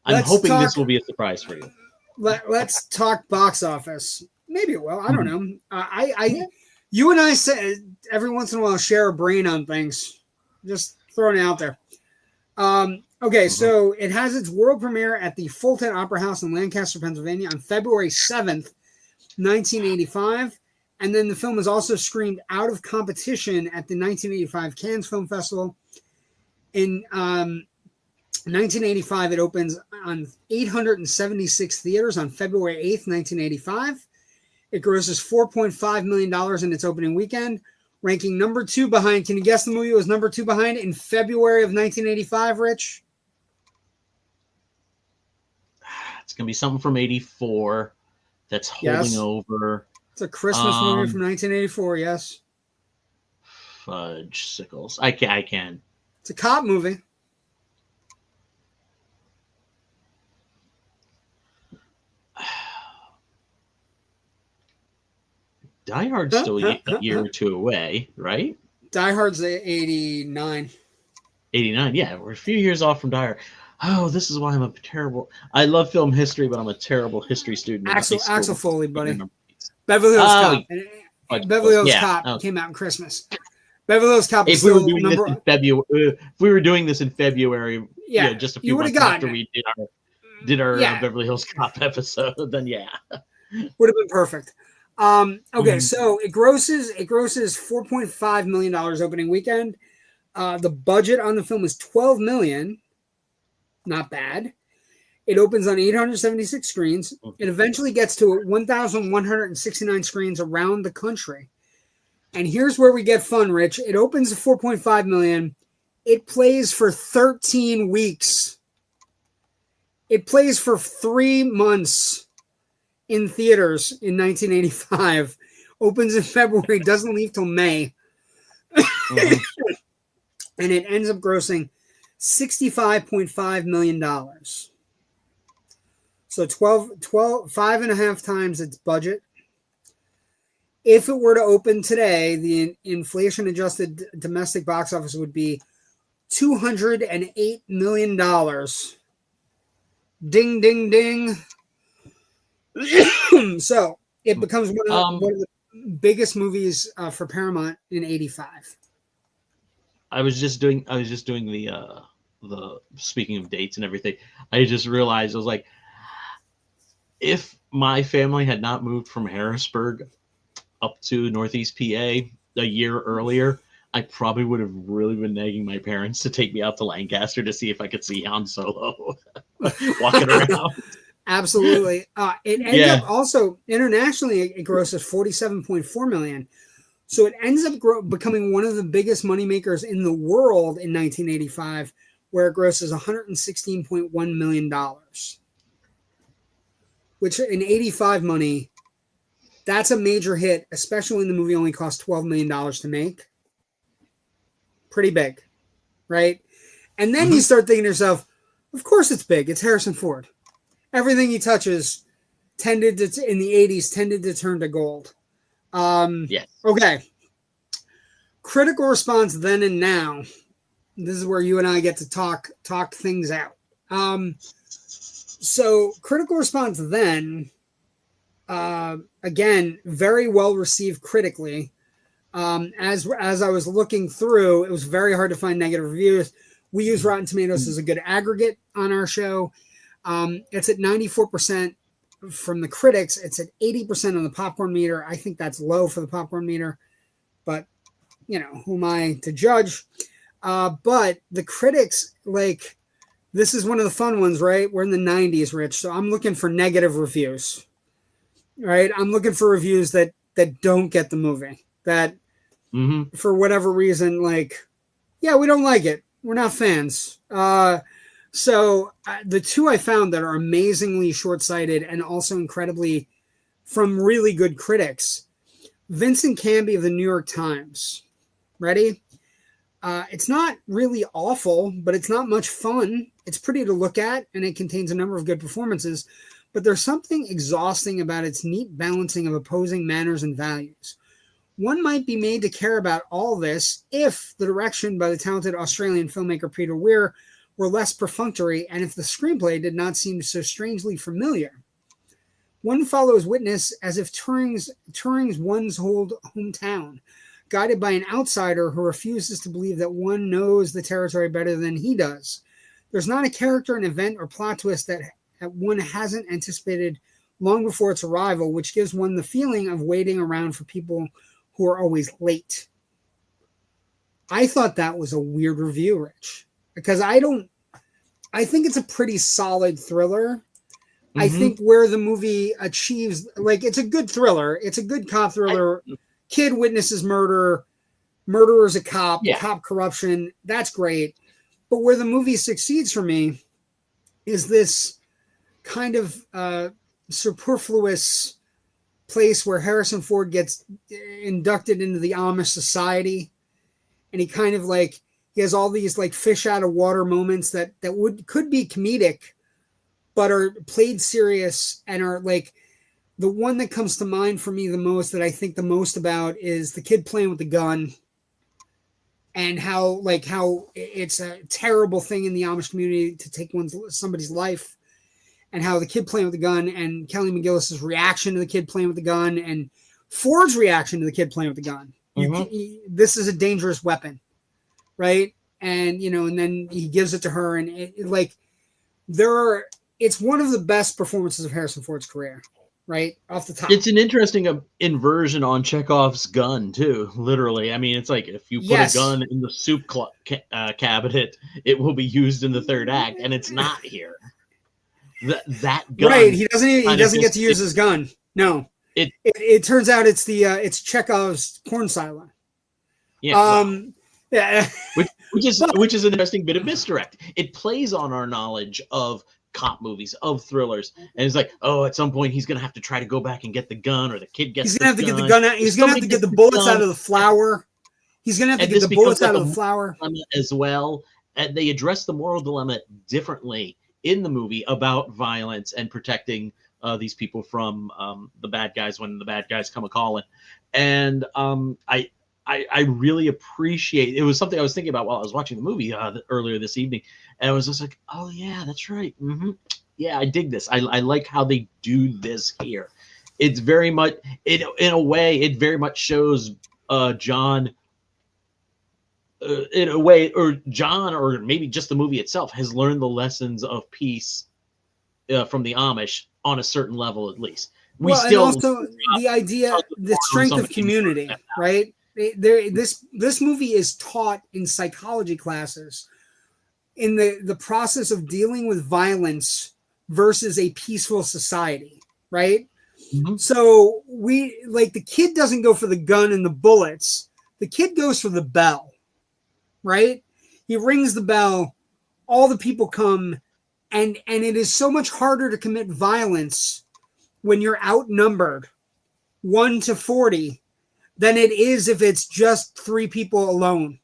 I'm hoping this will be a surprise for you. Let's talk box office. Maybe it will. I don't know. You and I say every once in a while share a brain on things. Just throwing it out there. Okay, so it has its world premiere at the Fulton Opera House in Lancaster, Pennsylvania on February 7th, 1985. And then the film is also screened out of competition at the 1985 Cannes Film Festival. In 1985, it opens on 876 theaters on February 8th, 1985. It grosses $4.5 million in its opening weekend, ranking number 2 behind. Can you guess the movie it was number 2 behind in February of 1985, Rich? It's going to be something from 84 that's holding over. It's a Christmas movie from 1984, yes. Fudge sickles. I can. It's a cop movie. Die Hard's still a year or two away, right? Die Hard's 89. 89, yeah. We're a few years off from Die Hard. Oh, this is why I'm a terrible... I love film history, but I'm a terrible history student. Axel Foley, buddy. Beverly Hills Cop. Beverly Hills Cop came out in Christmas. Beverly Hills Cop is still number... If we were doing this in February, just a few months after we did our Beverly Hills Cop episode, then yeah. Would have been perfect. Okay, so it grosses $4.5 million opening weekend. The budget on the film is $12 million. Not bad. It opens on 876 screens. It eventually gets to 1,169 screens around the country. And here's where we get fun, Rich. It opens at $4.5 million. It plays for 13 weeks. It plays for 3 months in theaters in 1985. Opens in February, doesn't leave till May. And it ends up grossing $65.5 million. So 5.5 times its budget. If it were to open today, the inflation-adjusted domestic box office would be $208 million. Ding, ding, ding. So it becomes one of the biggest movies for Paramount in '85. I was just doing the speaking of dates and everything. I just realized I was like, if my family had not moved from Harrisburg up to Northeast PA a year earlier, I probably would have really been nagging my parents to take me out to Lancaster to see if I could see Han Solo walking around. Absolutely. It ends up also internationally, it grosses $47.4 million. So it ends up becoming one of the biggest moneymakers in the world in 1985, where it grosses $116.1 million. Which in 85 money, that's a major hit, especially when the movie only cost $12 million to make. Pretty big, right? And then you start thinking to yourself, of course it's big. It's Harrison Ford. Everything he touches in the 80s tended to turn to gold. Yes. Okay. Critical response then and now. This is where you and I get to talk things out. So critical response then, again, very well received critically. As I was looking through, it was very hard to find negative reviews. We use Rotten Tomatoes as a good aggregate on our show. It's at 94% from the critics. It's at 80% on the popcorn meter. I think that's low for the popcorn meter, but who am I to judge? But the critics, this is one of the fun ones, right? We're in the 90s, Rich. So I'm looking for negative reviews, right? I'm looking for reviews that don't get the movie, that for whatever reason, we don't like it. We're not fans. So the two I found that are amazingly short-sighted and also incredibly from really good critics. Vincent Canby of the New York Times. Ready? It's not really awful, but it's not much fun. It's pretty to look at, and it contains a number of good performances. But there's something exhausting about its neat balancing of opposing manners and values. One might be made to care about all this if the direction by the talented Australian filmmaker Peter Weir were less perfunctory, and if the screenplay did not seem so strangely familiar. One follows witness as if Turing's one's old hometown, guided by an outsider who refuses to believe that one knows the territory better than he does. There's not a character, an event, or plot twist that one hasn't anticipated long before its arrival, which gives one the feeling of waiting around for people who are always late. I thought that was a weird review, Rich, because I think it's a pretty solid thriller. Mm-hmm. I think where the movie achieves, like, it's a good thriller. It's a good cop thriller. Kid witnesses murder. Murderer's a cop. Yeah. Cop corruption. That's great. But where the movie succeeds for me is this kind of superfluous place where Harrison Ford gets inducted into the Amish society. And he kind of like, he has all these like fish out of water moments that could be comedic, but are played serious and are like, the one that comes to mind for me the most, that I think the most about, is the kid playing with the gun, and how it's a terrible thing in the Amish community to take somebody's life, and how the kid playing with the gun and Kelly McGillis' reaction to the kid playing with the gun and Ford's reaction to the kid playing with the gun. This is a dangerous weapon, right? And, and then he gives it to her, and it's one of the best performances of Harrison Ford's career, right? Off the top. It's an interesting inversion on Chekhov's gun, too, literally. I mean, it's like, if you put a gun in the soup cabinet, it will be used in the third act, and it's not here. That gun. Right, he doesn't get to use his gun. No. It turns out it's Chekhov's corn silo. Yeah. Yeah. Which is an interesting bit of misdirect. It plays on our knowledge of cop movies, of thrillers, and it's like, oh, at some point he's gonna have to try to go back and get the gun, or the kid gets. He's gonna have to get the gun out. He's gonna have to get the bullets out of the flour. He's gonna have to get the bullets out of the flour as well. And they address the moral dilemma differently in the movie about violence and protecting these people from the bad guys when the bad guys come a-calling. And I really appreciate, it was something I was thinking about while I was watching the movie earlier this evening. And I was just like, oh yeah, that's right. Yeah, I dig this. I like how they do this here. It's very much, in a way, it very much shows John, in a way, or John, or maybe just the movie itself, has learned the lessons of peace from the Amish on a certain level, at least. And also the idea, the strength of community, right? This movie is taught in psychology classes in the process of dealing with violence versus a peaceful society, right? So the kid doesn't go for the gun and the bullets. The kid goes for the bell, right? He rings the bell, all the people come, and it is so much harder to commit violence when you're outnumbered 1 to 40 than it is if it's just 3 people alone.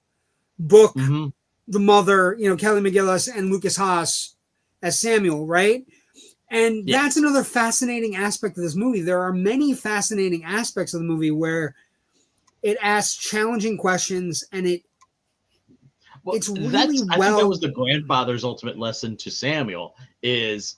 Book, the mother, Kelly McGillis, and Lukas Haas as Samuel, right? And that's another fascinating aspect of this movie. There are many fascinating aspects of the movie where it asks challenging questions, and it's really I think that was the grandfather's ultimate lesson to Samuel, is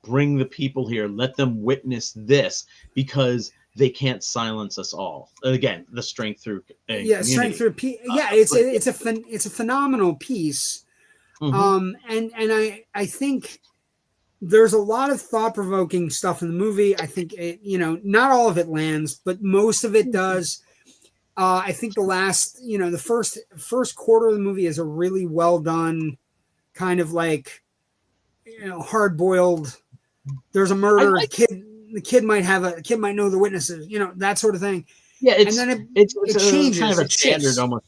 bring the people here, let them witness this, because they can't silence us all. Again, the strength through community. Strength through it's a phenomenal piece. And I think there's a lot of thought-provoking stuff in the movie. I think not all of it lands, but most of it does. I think the first quarter of the movie is a really well done, kind of like, hard-boiled. There's a murder. The kid might know the witnesses. That sort of thing. Yeah, and then it changes. Kind of a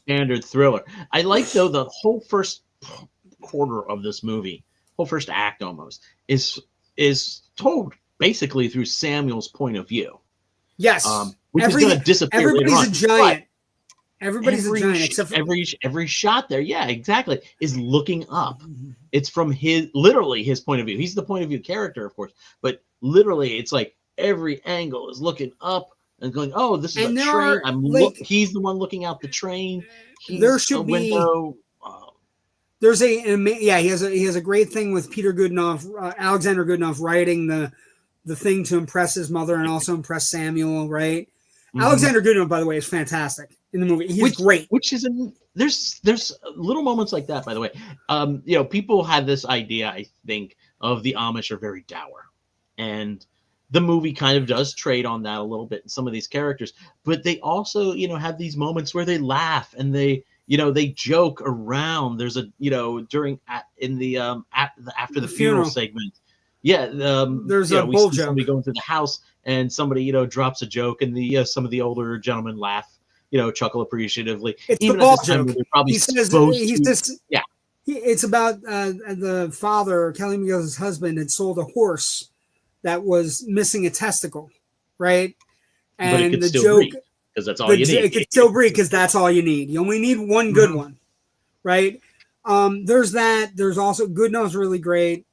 standard thriller. I like, though, the whole first quarter of this movie, whole first act almost, is told basically through Samuel's point of view. Yes. Which is going to disappear. Everybody's a giant. Everybody's a giant, except for every shot there. Yeah, exactly. Is looking up. It's from literally his point of view. He's the point of view character, of course, but literally, it's like every angle is looking up and going, "Oh, this is a train." He's the one looking out the train. There should be window. He has a great thing with Peter Goodenough, Alexander Goodenough writing the the thing to impress his mother and also impress Samuel, right? Mm-hmm. Alexander Goodman, by the way, is fantastic in the movie. He's great. Which is there's little moments like that, by the way. People had this idea, I think, of the Amish are very dour, and the movie kind of does trade on that a little bit in some of these characters. But they also, have these moments where they laugh and they joke around. There's after the funeral segment. Yeah, there's a bull joke. Somebody going through the house, and somebody drops a joke, and some of the older gentlemen laugh, chuckle appreciatively. It's even the ball at the time joke. Probably it's about the father, Kelly McGillis' husband, had sold a horse that was missing a testicle, right? And but it could the still joke, because that's all you need. It could still breathe because that's all you need. You only need one good one, right? There's that. There's also Goodnill's really great.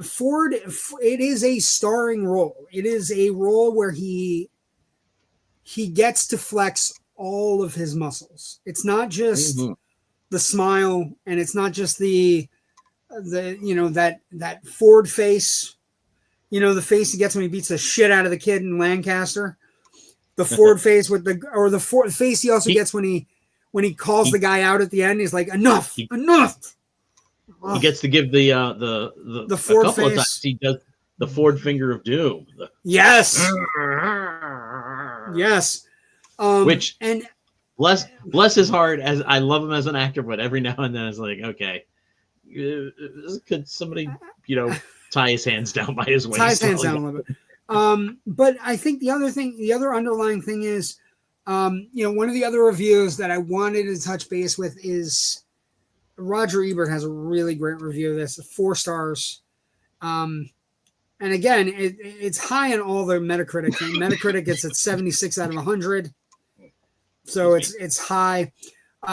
Ford, it is a starring role. It is a role where he gets to flex all of his muscles. It's not just the smile, and it's not just the that Ford face. The face he gets when he beats the shit out of the kid in Lancaster. The Ford face the Ford face he also gets when he calls the guy out at the end. He's like, enough. He gets to give the Ford a couple face. of times he does the Ford finger of doom. Yes. Yes. Which and bless his heart, as I love him as an actor, but every now and then it's like, okay, could somebody tie his hands down by his waist? Tie his hands down a little bit. But I think the other underlying thing is, one of the other reviews that I wanted to touch base with is Roger Ebert has a really great review of this, 4 stars. And again, it's high in all the Metacritic. Metacritic gets at 76 out of 100. So it's high.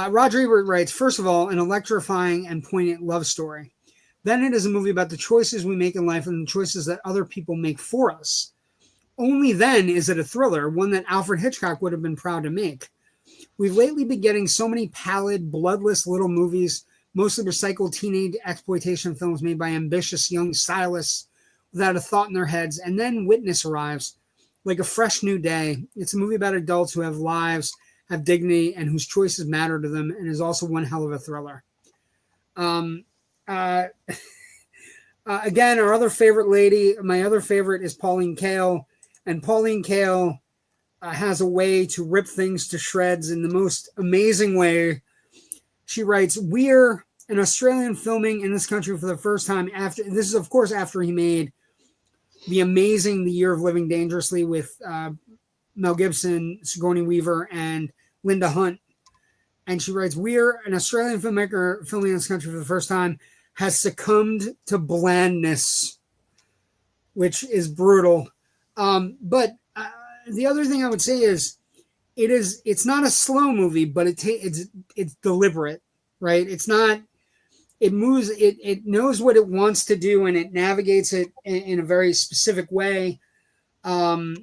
Roger Ebert writes, first of all, an electrifying and poignant love story. Then it is a movie about the choices we make in life and the choices that other people make for us. Only then is it a thriller, one that Alfred Hitchcock would have been proud to make. We've lately been getting so many pallid, bloodless little movies, mostly recycled teenage exploitation films made by ambitious young stylists without a thought in their heads, and then Witness arrives like a fresh new day. It's a movie about adults who have lives, have dignity, and whose choices matter to them, and is also one hell of a thriller. Again, my other favorite is Pauline Kael, and Pauline Kael has a way to rip things to shreds in the most amazing way. She writes, Weir, an Australian filming in this country for the first time after he made the amazing The Year of Living Dangerously with Mel Gibson, Sigourney Weaver, and Linda Hunt. And she writes, Weir, an Australian filmmaker filming in this country for the first time, has succumbed to blandness, which is brutal. But the other thing I would say is, it's not a slow movie, but it's deliberate, right? It's not. It moves. It knows what it wants to do, and it navigates it in a very specific way. Ford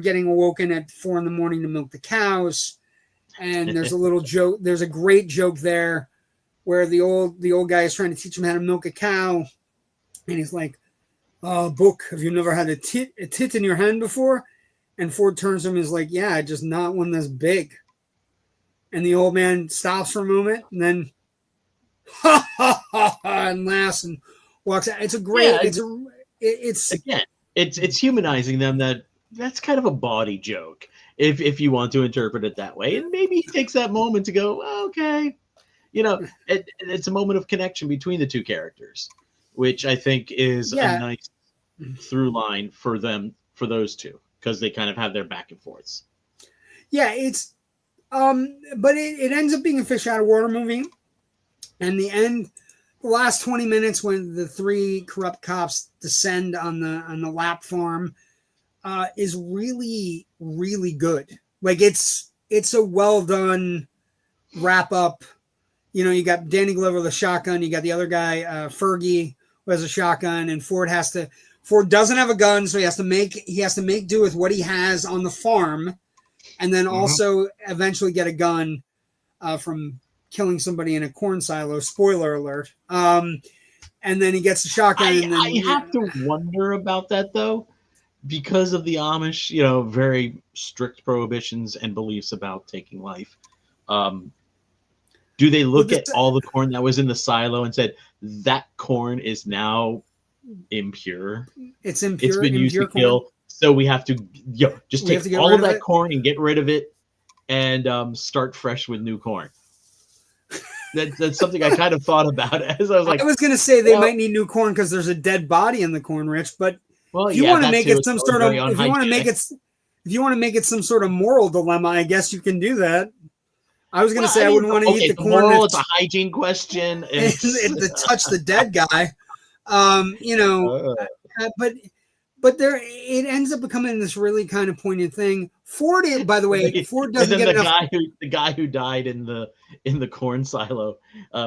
getting awoken at 4 a.m. to milk the cows, and there's a little joke. There's a great joke there where the old guy is trying to teach him how to milk a cow, and he's like, "Oh, Book, have you never had a tit in your hand before?" And Ford turns to him and is like, "Yeah, just not one that's big." And the old man stops for a moment and then ha ha ha, and laughs and walks out. It's a great. Yeah, it's humanizing them. That's kind of a bawdy joke, if you want to interpret it that way. And maybe he takes that moment to go, okay, it's a moment of connection between the two characters, which I think is a nice through line for those two, because they kind of have their back and forths. Yeah, it's but it ends up being a fish out of water movie. And the last 20 minutes when the 3 corrupt cops descend on the lap farm is really, really good. Like it's a well done wrap up. You got Danny Glover with a shotgun, you got the other guy, Fergie, who has a shotgun, and Ford doesn't have a gun, so he has to make do with what he has on the farm, and then also eventually get a gun from killing somebody in a corn silo. Spoiler alert. And and then he gets the shotgun. I have to wonder about that though, because of the Amish, very strict prohibitions and beliefs about taking life. Do they look at all the corn that was in the silo and said that corn is now impure? It's impure. It's been used to kill, so we have to just take all of that corn and get rid of it, and start fresh with new corn. That's something I kind of thought about as I was like. I was going to say they might need new corn because there's a dead body in the corn, Rich. But if you want to make it some sort of, if you want to make it some sort of moral dilemma, I guess you can do that. I was going to say I wouldn't want to eat the corn. Moral, it's a hygiene question. To touch the dead guy, but there it ends up becoming this really kind of poignant thing. Ford, by the way, Ford doesn't get enough. The guy who died in the corn silo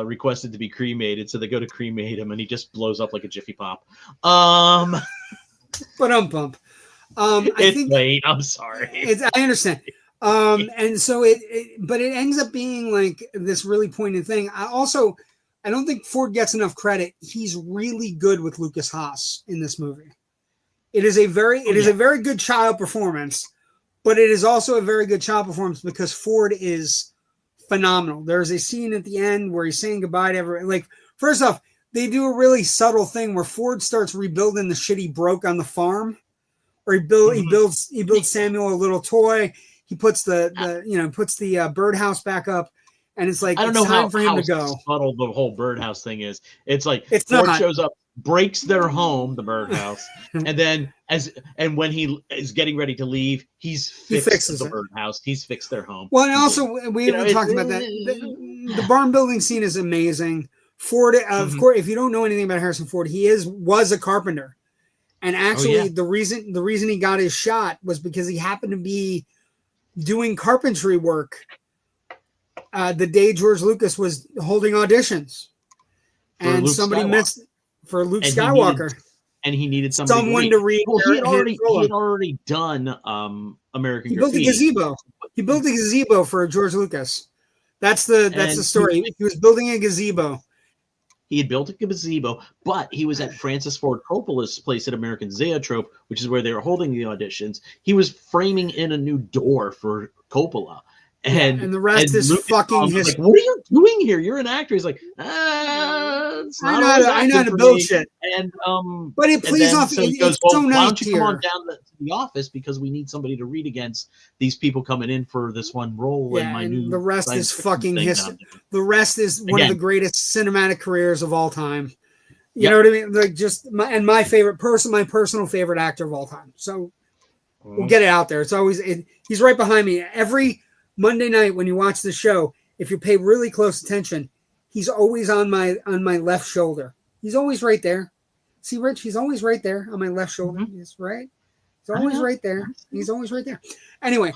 requested to be cremated, so they go to cremate him, and he just blows up like a Jiffy Pop. But bump. It's late. I'm sorry. I understand. And so but it ends up being like this really poignant thing. I don't think Ford gets enough credit. He's really good with Lukas Haas in this movie. It is a very good child performance, but it is also a very good child performance because Ford is phenomenal. There's a scene at the end where he's saying goodbye to everyone. Like, first off, they do a really subtle thing where Ford starts rebuilding the shit he broke on the farm, or he builds Samuel a little toy. He puts the birdhouse back up, and it's like, I don't know how for him to go. Subtle the whole birdhouse thing is. It's like Ford shows up, breaks their home, the birdhouse, and when he is getting ready to leave, he fixes the birdhouse. He's fixed their home. Well, and also we haven't talked about that. The barn building scene is amazing. Ford, of course, if you don't know anything about Harrison Ford, he was a carpenter, and actually the reason he got his shot was because he happened to be doing carpentry work the day George Lucas was holding auditions, and somebody missed for Luke Skywalker. He needed someone to read. Well, he had already done American Graffiti. He built a gazebo for George Lucas. That's the story. He was building a gazebo. He had built a gazebo, but he was at Francis Ford Coppola's place at American Zoetrope, which is where they were holding the auditions. He was framing in a new door for Coppola. And the rest is fucking history. Like, what are you doing here? You're an actor. He's like, it's not I know how to build shit. And but it plays off. So he goes, well, why don't you come on down to the office because we need somebody to read against these people coming in for this one role. The rest is fucking history. The rest is one of the greatest cinematic careers of all time. You know what I mean? Like my personal favorite actor of all time. So we'll get it out there. It's always he's right behind me every Monday night when you watch the show. If you pay really close attention, he's always on my left shoulder. He's always right there. See, Rich, he's always right there on my left shoulder. He's right. He's always right there. He's always right there. Anyway,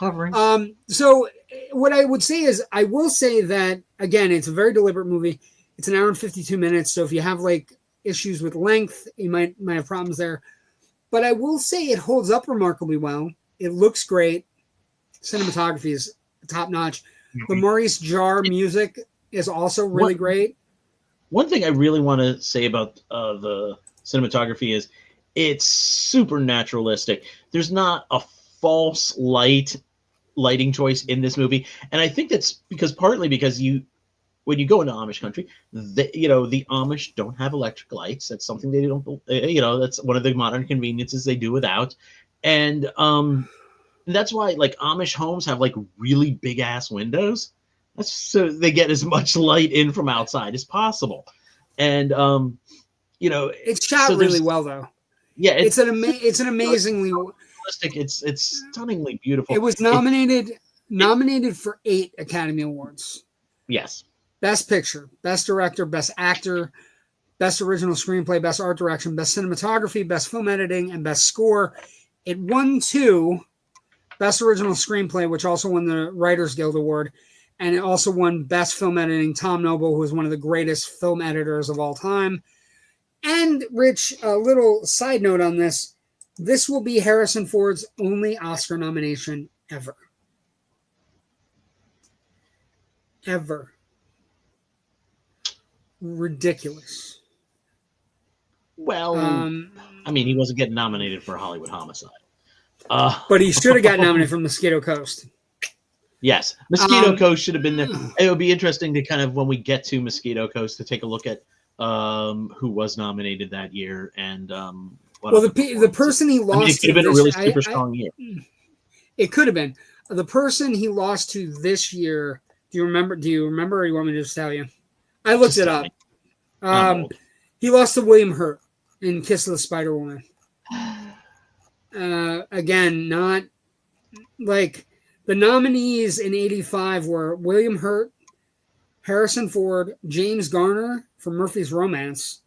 so what I would say is, I will say that again, it's a very deliberate movie. It's an hour and 52 minutes. So if you have like issues with length, you might have problems there. But I will say it holds up remarkably well. It looks great. Cinematography is top notch. The Maurice Jarre music is also really great. One thing I really want to say about the cinematography is it's super naturalistic. There's not a false lighting choice in this movie, and I think that's partly because when you go into Amish country, the Amish don't have electric lights. That's something they don't. That's one of the modern conveniences they do without, and that's why like Amish homes have like really big ass windows. That's so they get as much light in from outside as possible. And it's shot really well though. Yeah, it's an amazingly realistic. It's stunningly beautiful. It was nominated for 8 Academy Awards. Yes. Best Picture, Best Director, Best Actor, Best Original Screenplay, Best Art Direction, Best Cinematography, Best Film Editing, and Best Score. It won 2. Best Original Screenplay, which also won the Writers Guild Award, and it also won Best Film Editing. Tom Noble, who is one of the greatest film editors of all time. And, Rich, a little side note on this. This will be Harrison Ford's only Oscar nomination ever. Ever. Ridiculous. Well, I mean, he wasn't getting nominated for Hollywood Homicide. But he should have gotten nominated for Mosquito Coast. Yes, Mosquito Coast should have been there. It would be interesting to kind of, when we get to Mosquito Coast, to take a look at who was nominated that year and the person he lost. I mean, it could have been a really super strong year. It could have been. The person he lost to this year. Do you remember? Or you want me to just tell you? I looked it up. He lost to William Hurt in Kiss of the Spider Woman. Again, not like. The nominees in 85 were William Hurt, Harrison Ford, James Garner for Murphy's Romance,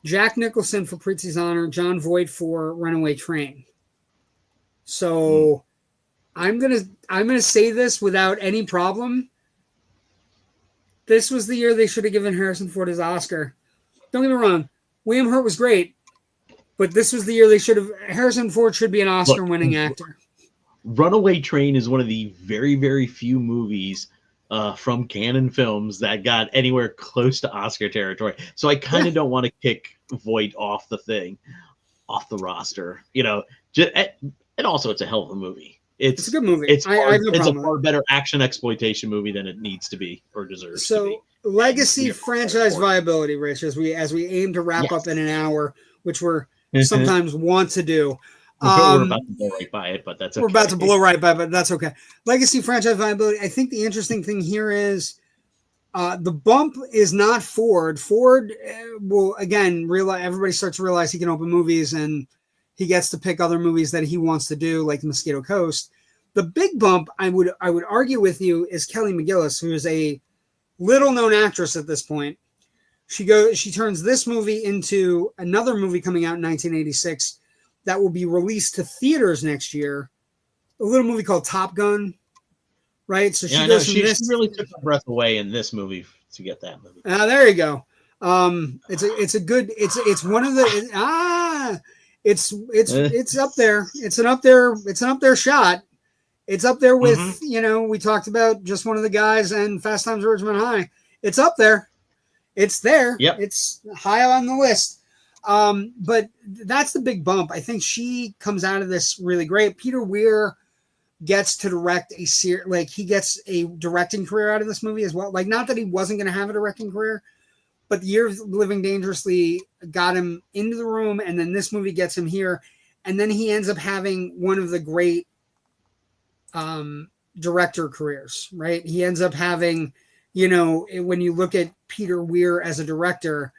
Jack Nicholson for Prizzi's Honor, John Voight for Runaway Train. So I'm gonna say this without any problem. This was the year they should have given Harrison Ford his Oscar. Don't get me wrong, William Hurt was great, but this was the year they should have. Harrison Ford should be an Oscar-winning actor. Runaway Train is one of the very, very few movies from Canon Films that got anywhere close to Oscar territory. So I kind of don't want to kick Voight off the roster, you know. And also, it's a hell of a movie. It's a good movie. It's a far better action exploitation movie than it needs to be or deserves to be. So, legacy franchise viability, Rich, as we aim to wrap up in an hour, which we're sometimes want to do. We're about to blow right by it, but that's okay. We're about to blow right by it, but that's okay. Legacy franchise viability. I think the interesting thing here is the bump is not Ford. Ford will, again, everybody starts to realize he can open movies and he gets to pick other movies that he wants to do, like Mosquito Coast. The big bump, I would argue with you, is Kelly McGillis, who is a little-known actress at this point. She turns this movie into another movie coming out in 1986 that will be released to theaters next year. A little movie called Top Gun, right? So she really took the breath away in this movie to get that movie. There you go. It's one of the it's up there. It's an up there shot. It's up there with we talked about Just One of the Guys and Fast Times at Ridgemont High. It's up there. It's there. Yep. It's high on the list. But that's the big bump. I think she comes out of this really great. Peter Weir gets to direct he gets a directing career out of this movie as well. Like, not that he wasn't going to have a directing career, but the year of Living Dangerously got him into the room, and then this movie gets him here, and then he ends up having one of the great director careers, right? He ends up having, when you look at Peter Weir as a director,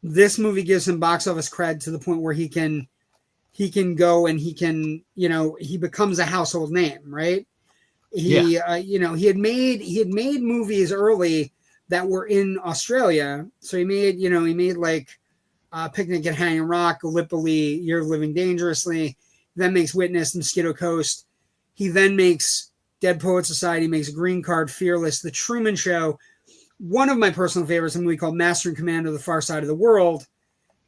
this movie gives him box office cred to the point where he can go and he can, he becomes a household name, right? He had made movies early that were in Australia. So he made like Picnic at Hanging Rock, Gallipoli, Year of Living Dangerously, then makes Witness, Mosquito Coast. He then makes Dead Poet Society, makes Green Card, Fearless, The Truman Show. One of my personal favorites, a movie called Master and Commander: The Far Side of the World,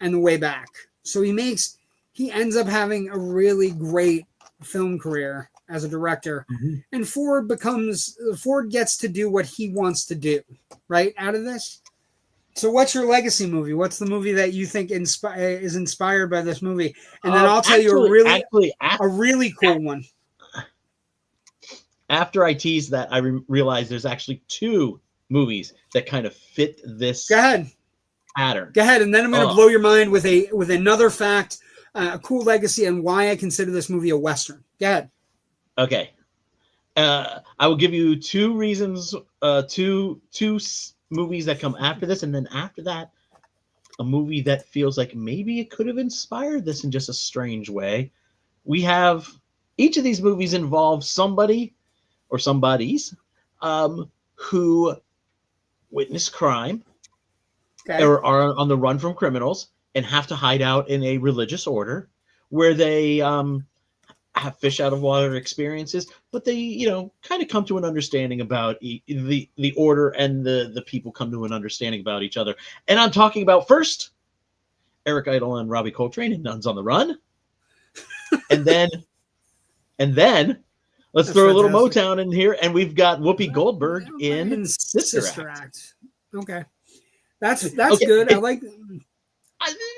and The Way Back. So he ends up having a really great film career as a director, and Ford gets to do what he wants to do, right, out of this. So what's your legacy movie? What's the movie that you think is inspired by this movie? And then I'll tell you a really cool one. After I tease that, I realized there's actually two movies that kind of fit this pattern. Go ahead, and then I'm going to blow your mind with another fact, a cool legacy, and why I consider this movie a Western. Go ahead. Okay. I will give you two reasons, two movies that come after this, and then after that, a movie that feels like maybe it could have inspired this in just a strange way. We have, each of these movies involve somebody or somebodies who witness crime or are on the run from criminals and have to hide out in a religious order where they have fish out of water experiences, but they, kind of come to an understanding about the order, and the people come to an understanding about each other. And I'm talking about, first, Eric Idle and Robbie Coltrane in Nuns on the Run. and then let's throw a little Motown in here, and we've got Whoopi Goldberg in Sister Act. Okay. That's okay. Good.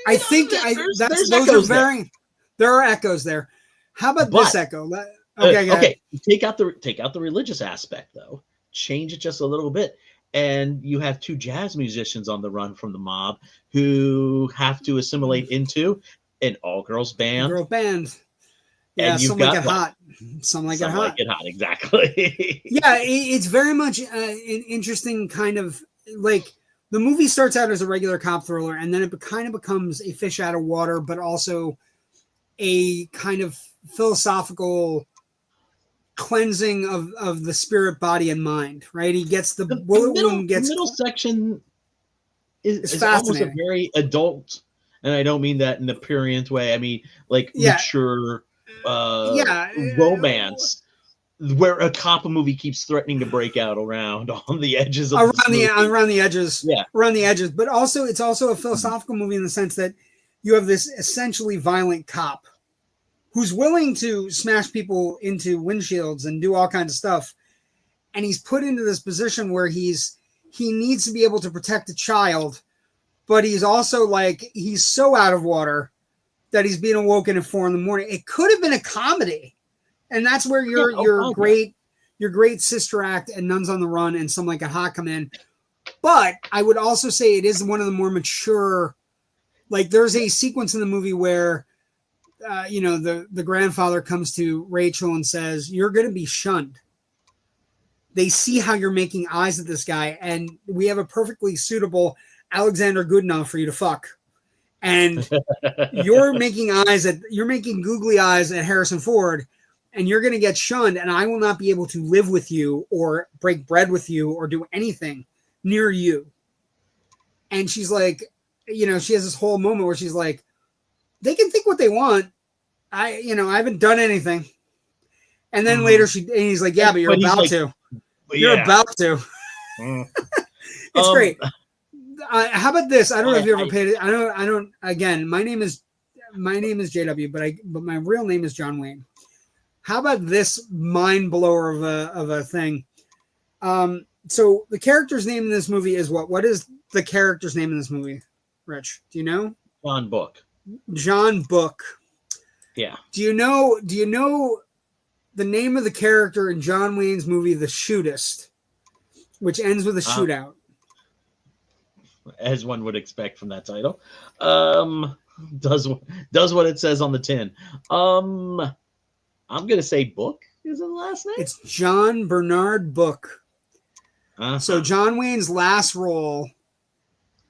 I think those are very. There are echoes there. How about this echo? Okay. Take out the religious aspect though. Change it just a little bit, and you have two jazz musicians on the run from the mob who have to assimilate into an all-girls band. Girl band. Yeah, some like it hot. Some like it hot. Like it hot, exactly. Yeah, it's very much an interesting kind of like the movie starts out as a regular cop thriller, and then it kind of becomes a fish out of water, but also a kind of philosophical cleansing of the spirit, body, and mind. Right? He gets the middle section is almost a very adult, and I don't mean that in a prurient way. I mean like mature. Romance where a cop movie keeps threatening to break out around on the edges of around the edges, but also it's also a philosophical movie in the sense that you have this essentially violent cop who's willing to smash people into windshields and do all kinds of stuff, and he's put into this position where he needs to be able to protect a child, but he's also like he's so out of water that he's being awoken at 4 a.m. It could have been a comedy, and that's where your great Sister Act and Nuns on the Run and Some Like It Hot come in. But I would also say it is one of the more mature. Like there's a sequence in the movie where, the grandfather comes to Rachel and says, "You're going to be shunned." They see how you're making eyes at this guy, and we have a perfectly suitable Alexander Goodenough for you to fuck. And you're making googly eyes at Harrison Ford, and you're going to get shunned, and I will not be able to live with you or break bread with you or do anything near you. And she's like, she has this whole moment where she's like, they can think what they want. I haven't done anything. And then later he's like, yeah, but you're about to. You're about to. It's great. How about this? I don't know if you ever paid it. I don't. Again, my name is JW, but my real name is John Wayne. How about this mind blower of a thing? So the character's name in this movie is what? What is the character's name in this movie? Rich, do you know? John Book. John Book. Yeah. Do you know the name of the character in John Wayne's movie, The Shootist, which ends with a shootout? As one would expect from that title. Does what it says on the tin. I'm gonna say Book is the last name. It's John Bernard Book. So John Wayne's last role.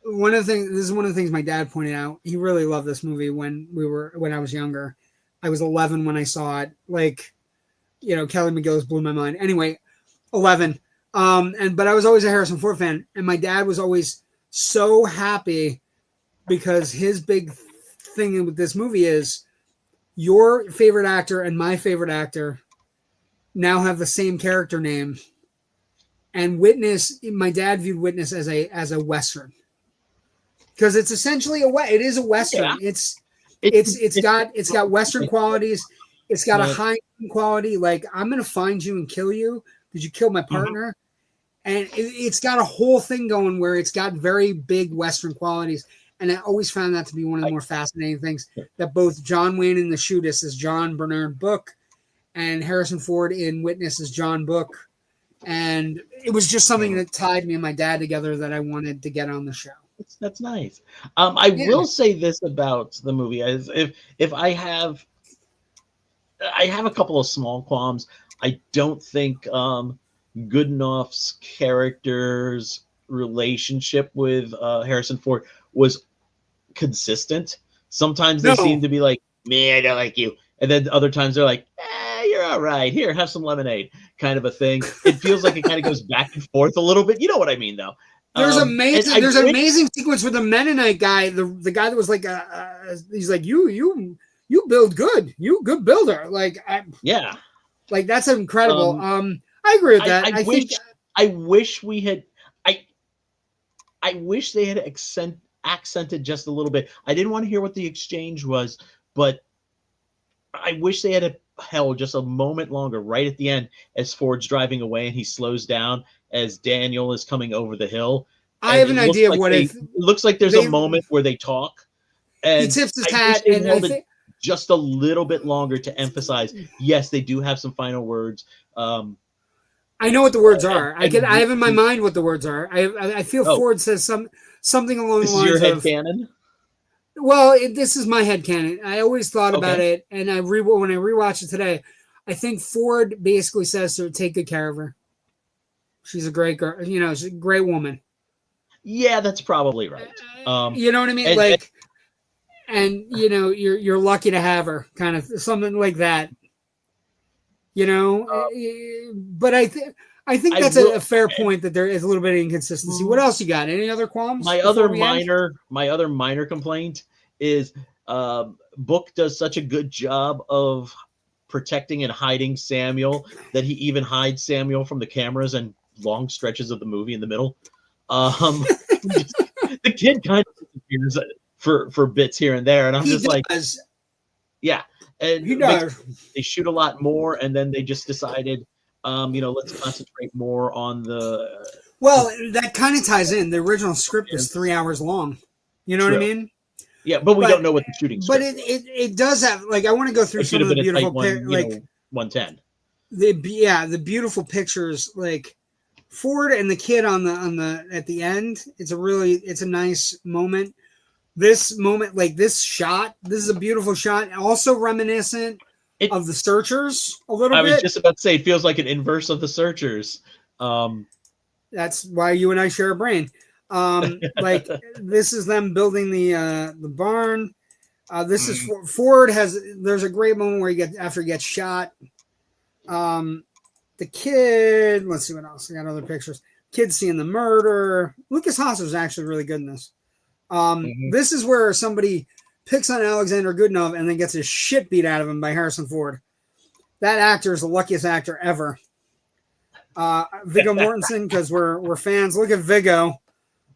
This is one of the things my dad pointed out. He really loved this movie when I was younger. I was 11 when I saw it. Like, Kelly McGillis blew my mind. Anyway, 11. But I was always a Harrison Ford fan, and my dad was always so happy because his big thing with this movie is your favorite actor and my favorite actor now have the same character name. And Witness, my dad viewed Witness as a Western because it's essentially it is a Western. Yeah. It's got Western qualities. It's got a high quality. Like, I'm going to find you and kill you because you killed my partner. And it's got a whole thing going where it's got very big Western qualities. And I always found that to be one of the more fascinating things, that both John Wayne in The Shootist is John Bernard Book and Harrison Ford in Witness is John Book. And it was just something that tied me and my dad together that I wanted to get on the show. That's nice. I will say this about the movie. As if I have a couple of small qualms. I don't think Goodenough's character's relationship with Harrison Ford was consistent. Sometimes they seem to be like, "Me, I don't like you," and then other times they're like, "You're all right. Here, have some lemonade," kind of a thing. It feels like it kind of goes back and forth a little bit. You know what I mean, though. There's an amazing sequence with the Mennonite guy, the guy that was like, he's like, you build good, you good builder. Like, like that's incredible. I agree with that. I wish they had accented just a little bit. I didn't want to hear what the exchange was, but I wish they had held just a moment longer right at the end as Ford's driving away and he slows down as Daniel is coming over the hill. I have an idea of what it looks like. There's a moment where they talk, And he tips his I hat, wish they and I held it think just a little bit longer to emphasize. Yes, they do have some final words. I know what the words are. I and have in my mind what the words are. I feel Oh. Ford says something along This the is your lines of. headcanon? Well, this is my headcanon. I always thought about Okay. it, and when I rewatched it today, I think Ford basically says to take good care of her. She's a great girl. She's a great woman. Yeah, that's probably right. You know what I mean? You're lucky to have her, kind of something like that. But I think that's a fair point that there is a little bit of inconsistency. What else you got? Any other qualms? My other minor complaint is Book does such a good job of protecting and hiding Samuel that he even hides Samuel from the cameras and long stretches of the movie in the middle. The kid kind of disappears for bits here and there, and I'm yeah. And he does. They shoot a lot more, and then they just decided, let's concentrate more on the. Well, that kind of ties in. The original script is 3 hours long. You know what I mean? Yeah, but we don't know what the shooting. But it does have I want to go through some of the beautiful 110. The beautiful pictures Ford and the kid on the at the end. It's a nice moment. This moment, this shot, this is a beautiful shot. Also reminiscent of the Searchers a little bit. I was just about to say, it feels like an inverse of the Searchers. That's why you and I share a brain. This is them building the barn. This is Ford there's a great moment where after he gets shot. The kid, let's see what else. I got other pictures. Kid seeing the murder. Lukas Haas was actually really good in this. This is where somebody picks on Alexander Goodenough and then gets his shit beat out of him by Harrison Ford. That actor is the luckiest actor ever. Viggo Mortensen, because we're fans. Look at Viggo.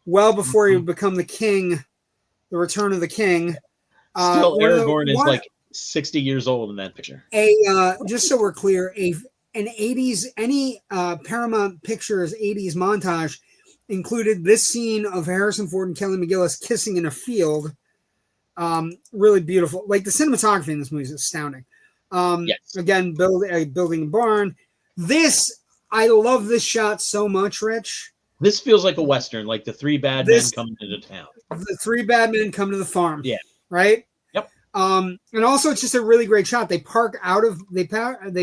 Well before he would become the king, the Return of the King. Still, Aragorn is 60 years old in that picture. Just so we're clear, an 80s, any Paramount Pictures 80s montage included this scene of Harrison Ford and Kelly McGillis kissing in a field. Really beautiful. The cinematography in this movie is astounding. Yes. Again, building a barn. I love this shot so much, Rich. This feels like a Western, like the three bad men coming into town. The three bad men come to the farm. Yeah. Right? Yep. And also it's just a really great shot. They park the car at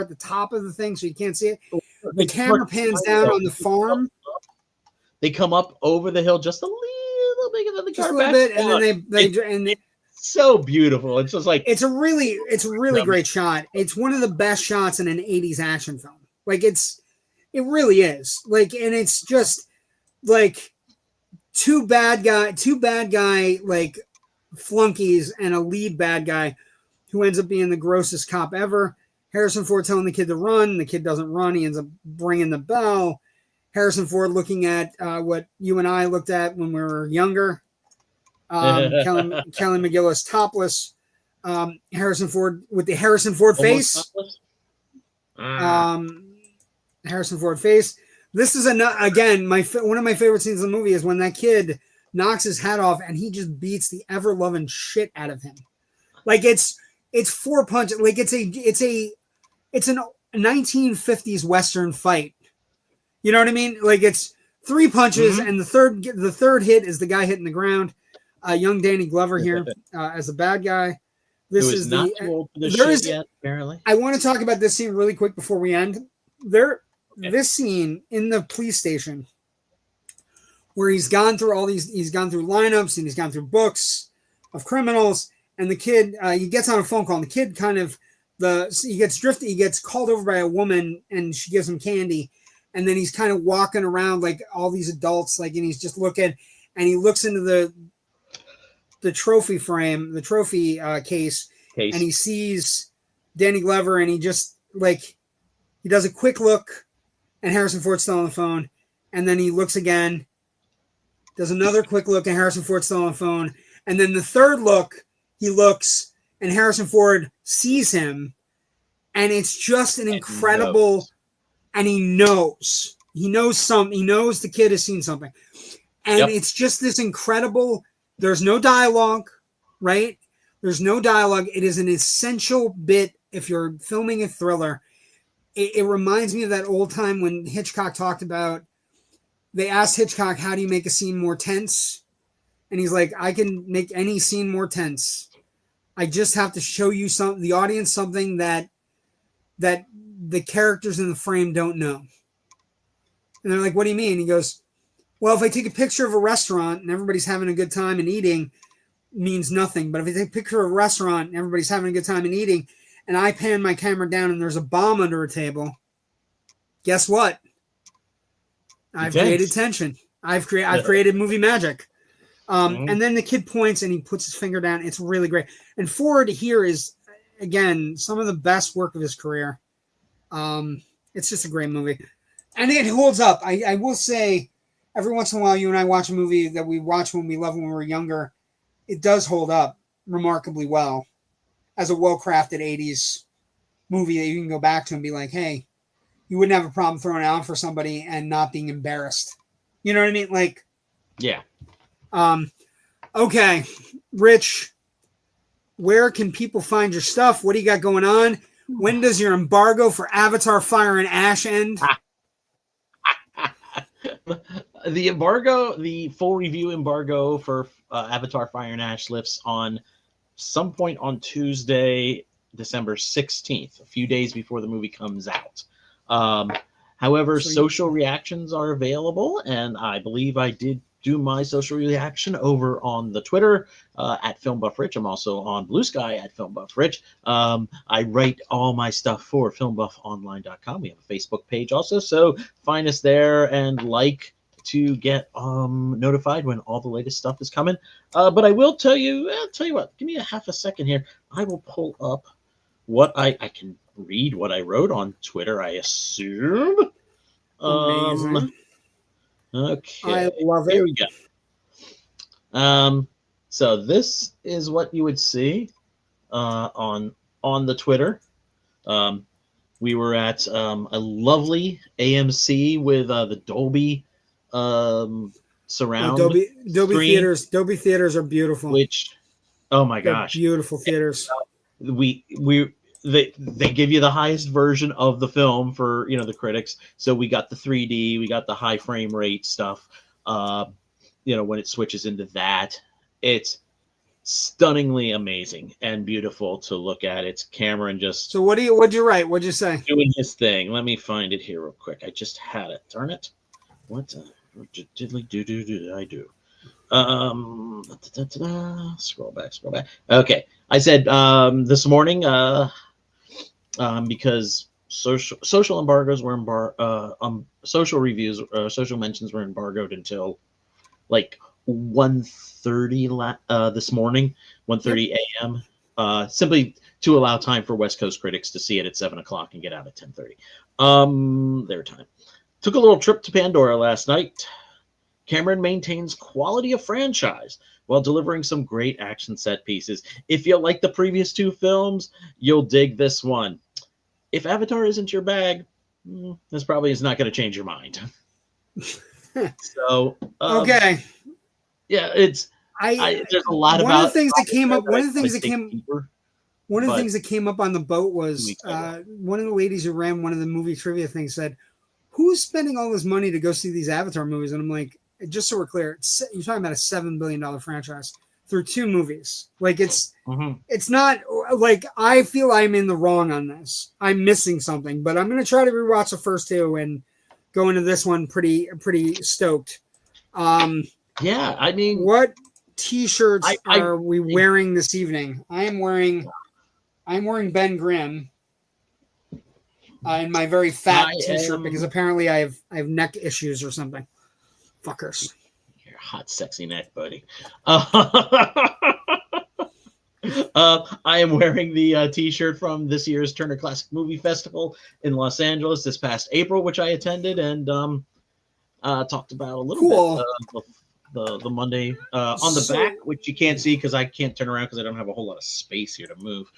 the top of the thing so you can't see it. The camera pans down on the farm. They come up over the hill just a little bit, and then the car backs bit, and then it's so beautiful. It's just it's a really great shot. It's one of the best shots in an 80s action film. It really is. And it's just two bad guy flunkies and a lead bad guy who ends up being the grossest cop ever. Harrison Ford telling the kid to run. The kid doesn't run. He ends up ringing the bell. Harrison Ford looking at what you and I looked at when we were younger. Kelly McGillis topless. Harrison Ford with the Harrison Ford face. Harrison Ford face. This is again one of my favorite scenes in the movie is when that kid knocks his hat off and he just beats the ever loving shit out of him. It's four punches. It's a 1950s Western fight. You know what I mean? It's three punches, and the third hit is the guy hitting the ground. Young Danny Glover here as the bad guy. This is not too old for this shit yet, apparently. I want to talk about this scene really quick before we end. This scene in the police station where he's gone through lineups and he's gone through books of criminals, and the kid he gets on a phone call, and the kid he gets drifted. He gets called over by a woman, and she gives him candy. And then he's kind of walking around like all these adults, and he's just looking, and he looks into the trophy frame, the trophy case, and he sees Danny Glover, and he just he does a quick look, and Harrison Ford's still on the phone, and then he looks again, does another quick look, and Harrison Ford's still on the phone, and then the third look, he looks, and Harrison Ford sees him, and it's just an incredible. And he knows the kid has seen something. And it's just this incredible, there's no dialogue. right? There's no dialogue. It is an essential bit if you're filming a thriller. It reminds me of that old time when Hitchcock talked about, they asked Hitchcock, how do you make a scene more tense? And he's like, I can make any scene more tense. I just have to show you the audience something that the characters in the frame don't know. And they're like, what do you mean? He goes, well, if I take a picture of a restaurant and everybody's having a good time and eating, means nothing. But if I take a picture of a restaurant and everybody's having a good time and eating, and I pan my camera down and there's a bomb under a table, guess what? I've created tension. I've created movie magic. And then the kid points and he puts his finger down. It's really great. And Ford here is, again, some of the best work of his career. It's just a great movie. And it holds up. I will say, every once in a while, you and I watch a movie that we watched when we loved when we were younger. It does hold up remarkably well as a well-crafted 80s movie that you can go back to and be like, hey, you wouldn't have a problem throwing it out for somebody and not being embarrassed. You know what I mean? Like, yeah. Okay, Rich, where can people find your stuff? What do you got going on? When does your embargo for Avatar Fire and Ash end? The embargo, the full review embargo for Avatar Fire and Ash lifts on some point on Tuesday, December 16th, a few days before the movie comes out. However, social reactions are available, and I believe I did do my social reaction over on the Twitter at Filmbuff Rich. I'm also on Blue Sky at Filmbuff Rich. I write all my stuff for filmbuffonline.com. We have a Facebook page also, so find us there and like to get notified when all the latest stuff is coming. But I will tell you what, give me a half a second here. I will pull up what I can read what I wrote on Twitter, I assume. Amazing. Okay. I love it. Here we go. So this is what you would see on the Twitter. We were at a lovely AMC with the Dolby surround. Dolby screen, theaters. Dolby theaters are beautiful. Which, oh my gosh, beautiful theaters. They give you the highest version of the film for the critics. So we got the 3D, we got the high frame rate stuff. When it switches into that, it's stunningly amazing and beautiful to look at. It's Cameron just. So what'd you write? What'd you say? Doing his thing. Let me find it here real quick. I just had it. Darn it! What diddly did I do? Scroll back. Okay, I said this morning. Because social embargoes were social reviews, social mentions were embargoed until like 1:30 this morning, 1:30 a.m. Simply to allow time for West Coast critics to see it at 7:00 and get out at 10:30. Their time. Took a little trip to Pandora last night. Cameron maintains quality of franchise while delivering some great action set pieces. If you like the previous two films, you'll dig this one. If Avatar isn't your bag, this probably is not going to change your mind. So okay, yeah, it's there's a lot one about of the things that came up. One of the things that came up on the boat was one of the ladies who ran one of the movie trivia things said, "Who's spending all this money to go see these Avatar movies?" And I'm like, just so we're clear, you're talking about a $7 billion franchise through two movies. Like it's not like I feel I'm in the wrong on this. I'm missing something, but I'm going to try to rewatch the first two and go into this one pretty stoked. Yeah, I mean, what T-shirts are we wearing this evening? I'm wearing Ben Grimm in my very fat T-shirt because apparently I have neck issues or something. Fuckers. Your hot, sexy neck, buddy. I am wearing the T-shirt from this year's Turner Classic Movie Festival in Los Angeles this past April, which I attended and talked about a little bit. The Monday on the back, which you can't see because I can't turn around because I don't have a whole lot of space here to move.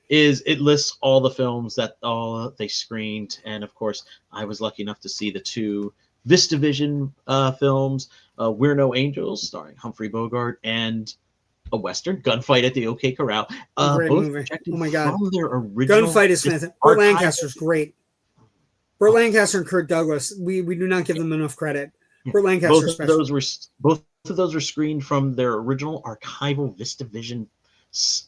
Is it lists all the films that they screened, and of course I was lucky enough to see the two VistaVision films, We're No Angels, starring Humphrey Bogart, and a Western, Gunfight at the OK Corral. Great Both movie. projected Oh my God. from their original. Gunfight is fantastic. Burt Lancaster's great. Burt Lancaster and Kirk Douglas. We do not give them enough credit. Burt Lancaster both of those were screened from their original archival VistaVision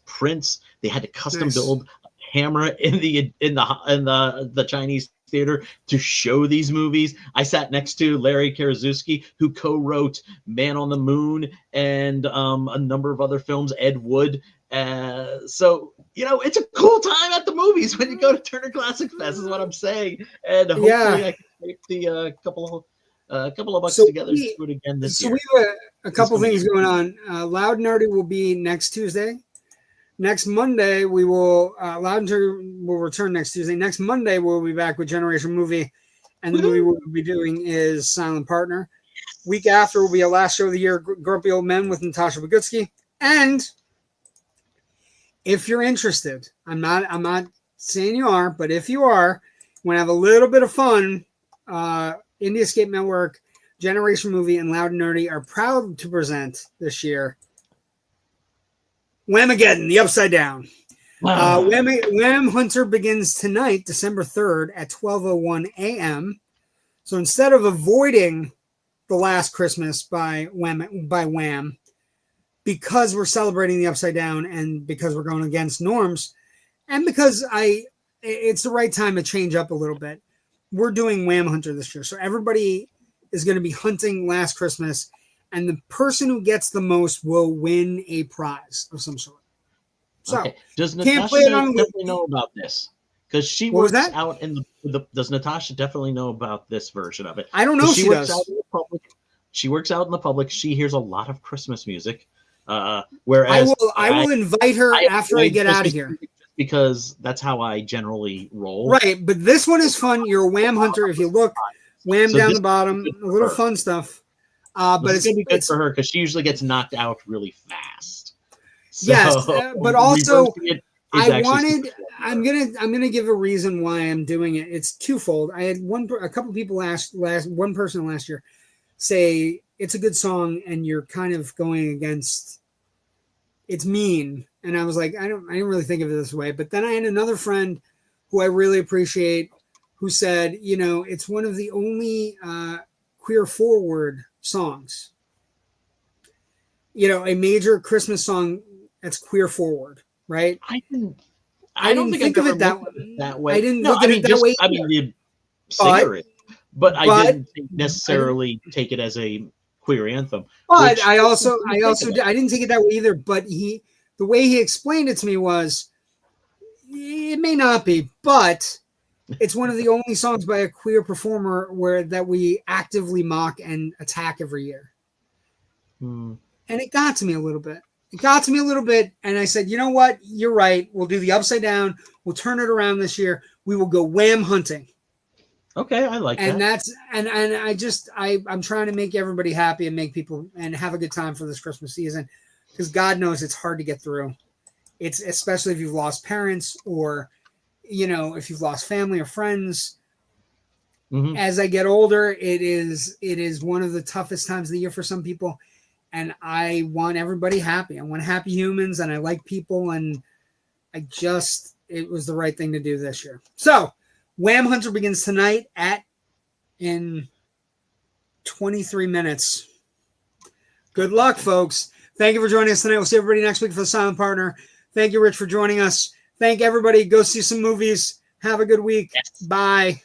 prints. They had to custom build a camera in the Chinese theater to show these movies. I sat next to Larry Karaszewski, who co-wrote Man on the Moon and a number of other films, Ed Wood. So, it's a cool time at the movies when you go to Turner Classic Fest, is what I'm saying. And hopefully I can take the couple of bucks together to do it again this year. So we have a couple things going on. Loud and Nerdy will be next Tuesday. Next Monday, we will Loud and Nerdy will return next Tuesday. Next Monday, we'll be back with Generation Movie, and the movie we'll be doing is Silent Partner. Week after will be a last show of the year, Grumpy Old Men with Natasha Bogutsky. And if you're interested, I'm not saying you are, but if you are, want to have a little bit of fun, Indie Escape Network, Generation Movie, and Loud and Nerdy are proud to present this year Whamageddon, The Upside Down. Wow. Wham Hunter begins tonight, December 3rd at 12:01 a.m. So instead of avoiding The Last Christmas by Wham, because we're celebrating The Upside Down and because we're going against norms, and because it's the right time to change up a little bit, we're doing Wham Hunter this year. So everybody is going to be hunting Last Christmas, and the person who gets the most will win a prize of some sort. So, okay. Does Natasha definitely know about this? Because she works out in the. Does Natasha definitely know about this version of it? I don't know if she does. She works out in the public. She hears a lot of Christmas music. Whereas I will invite her after I get out of here. Because that's how I generally roll. Right, but this one is fun. You're a Wham Hunter. If you look, Wham down the bottom, a little fun stuff. But it's going to be good for her because she usually gets knocked out really fast. So, yes, but also I'm gonna give a reason why I'm doing it. It's twofold. I had a couple people one person last year say it's a good song and you're kind of going against. It's mean. And I was like, I didn't really think of it this way. But then I had another friend who I really appreciate who said, it's one of the only queer forward songs. A major Christmas song that's queer forward, right? I didn't think of it that way. I didn't look at it that way. I mean, the singer it, but I didn't necessarily take it as a queer anthem. But I didn't take it that way either. But the way he explained it to me was, it may not be, but it's one of the only songs by a queer performer that we actively mock and attack every year. And it got to me a little bit. And I said, you know what? You're right. We'll do The Upside Down. We'll turn it around this year. We will go Wham hunting. Okay, I like that. I'm trying to make everybody happy and make people and have a good time for this Christmas season. Because God knows it's hard to get through. It's especially if you've lost parents or, if you've lost family or friends. Mm-hmm. As I get older, it is one of the toughest times of the year for some people. And I want everybody happy. I want happy humans and I like people. And it was the right thing to do this year. So Wham Hunter begins tonight in 23 minutes. Good luck, folks. Thank you for joining us tonight. We'll see everybody next week for The Silent Partner. Thank you, Rich, for joining us. Thank everybody. Go see some movies. Have a good week. Yes. Bye.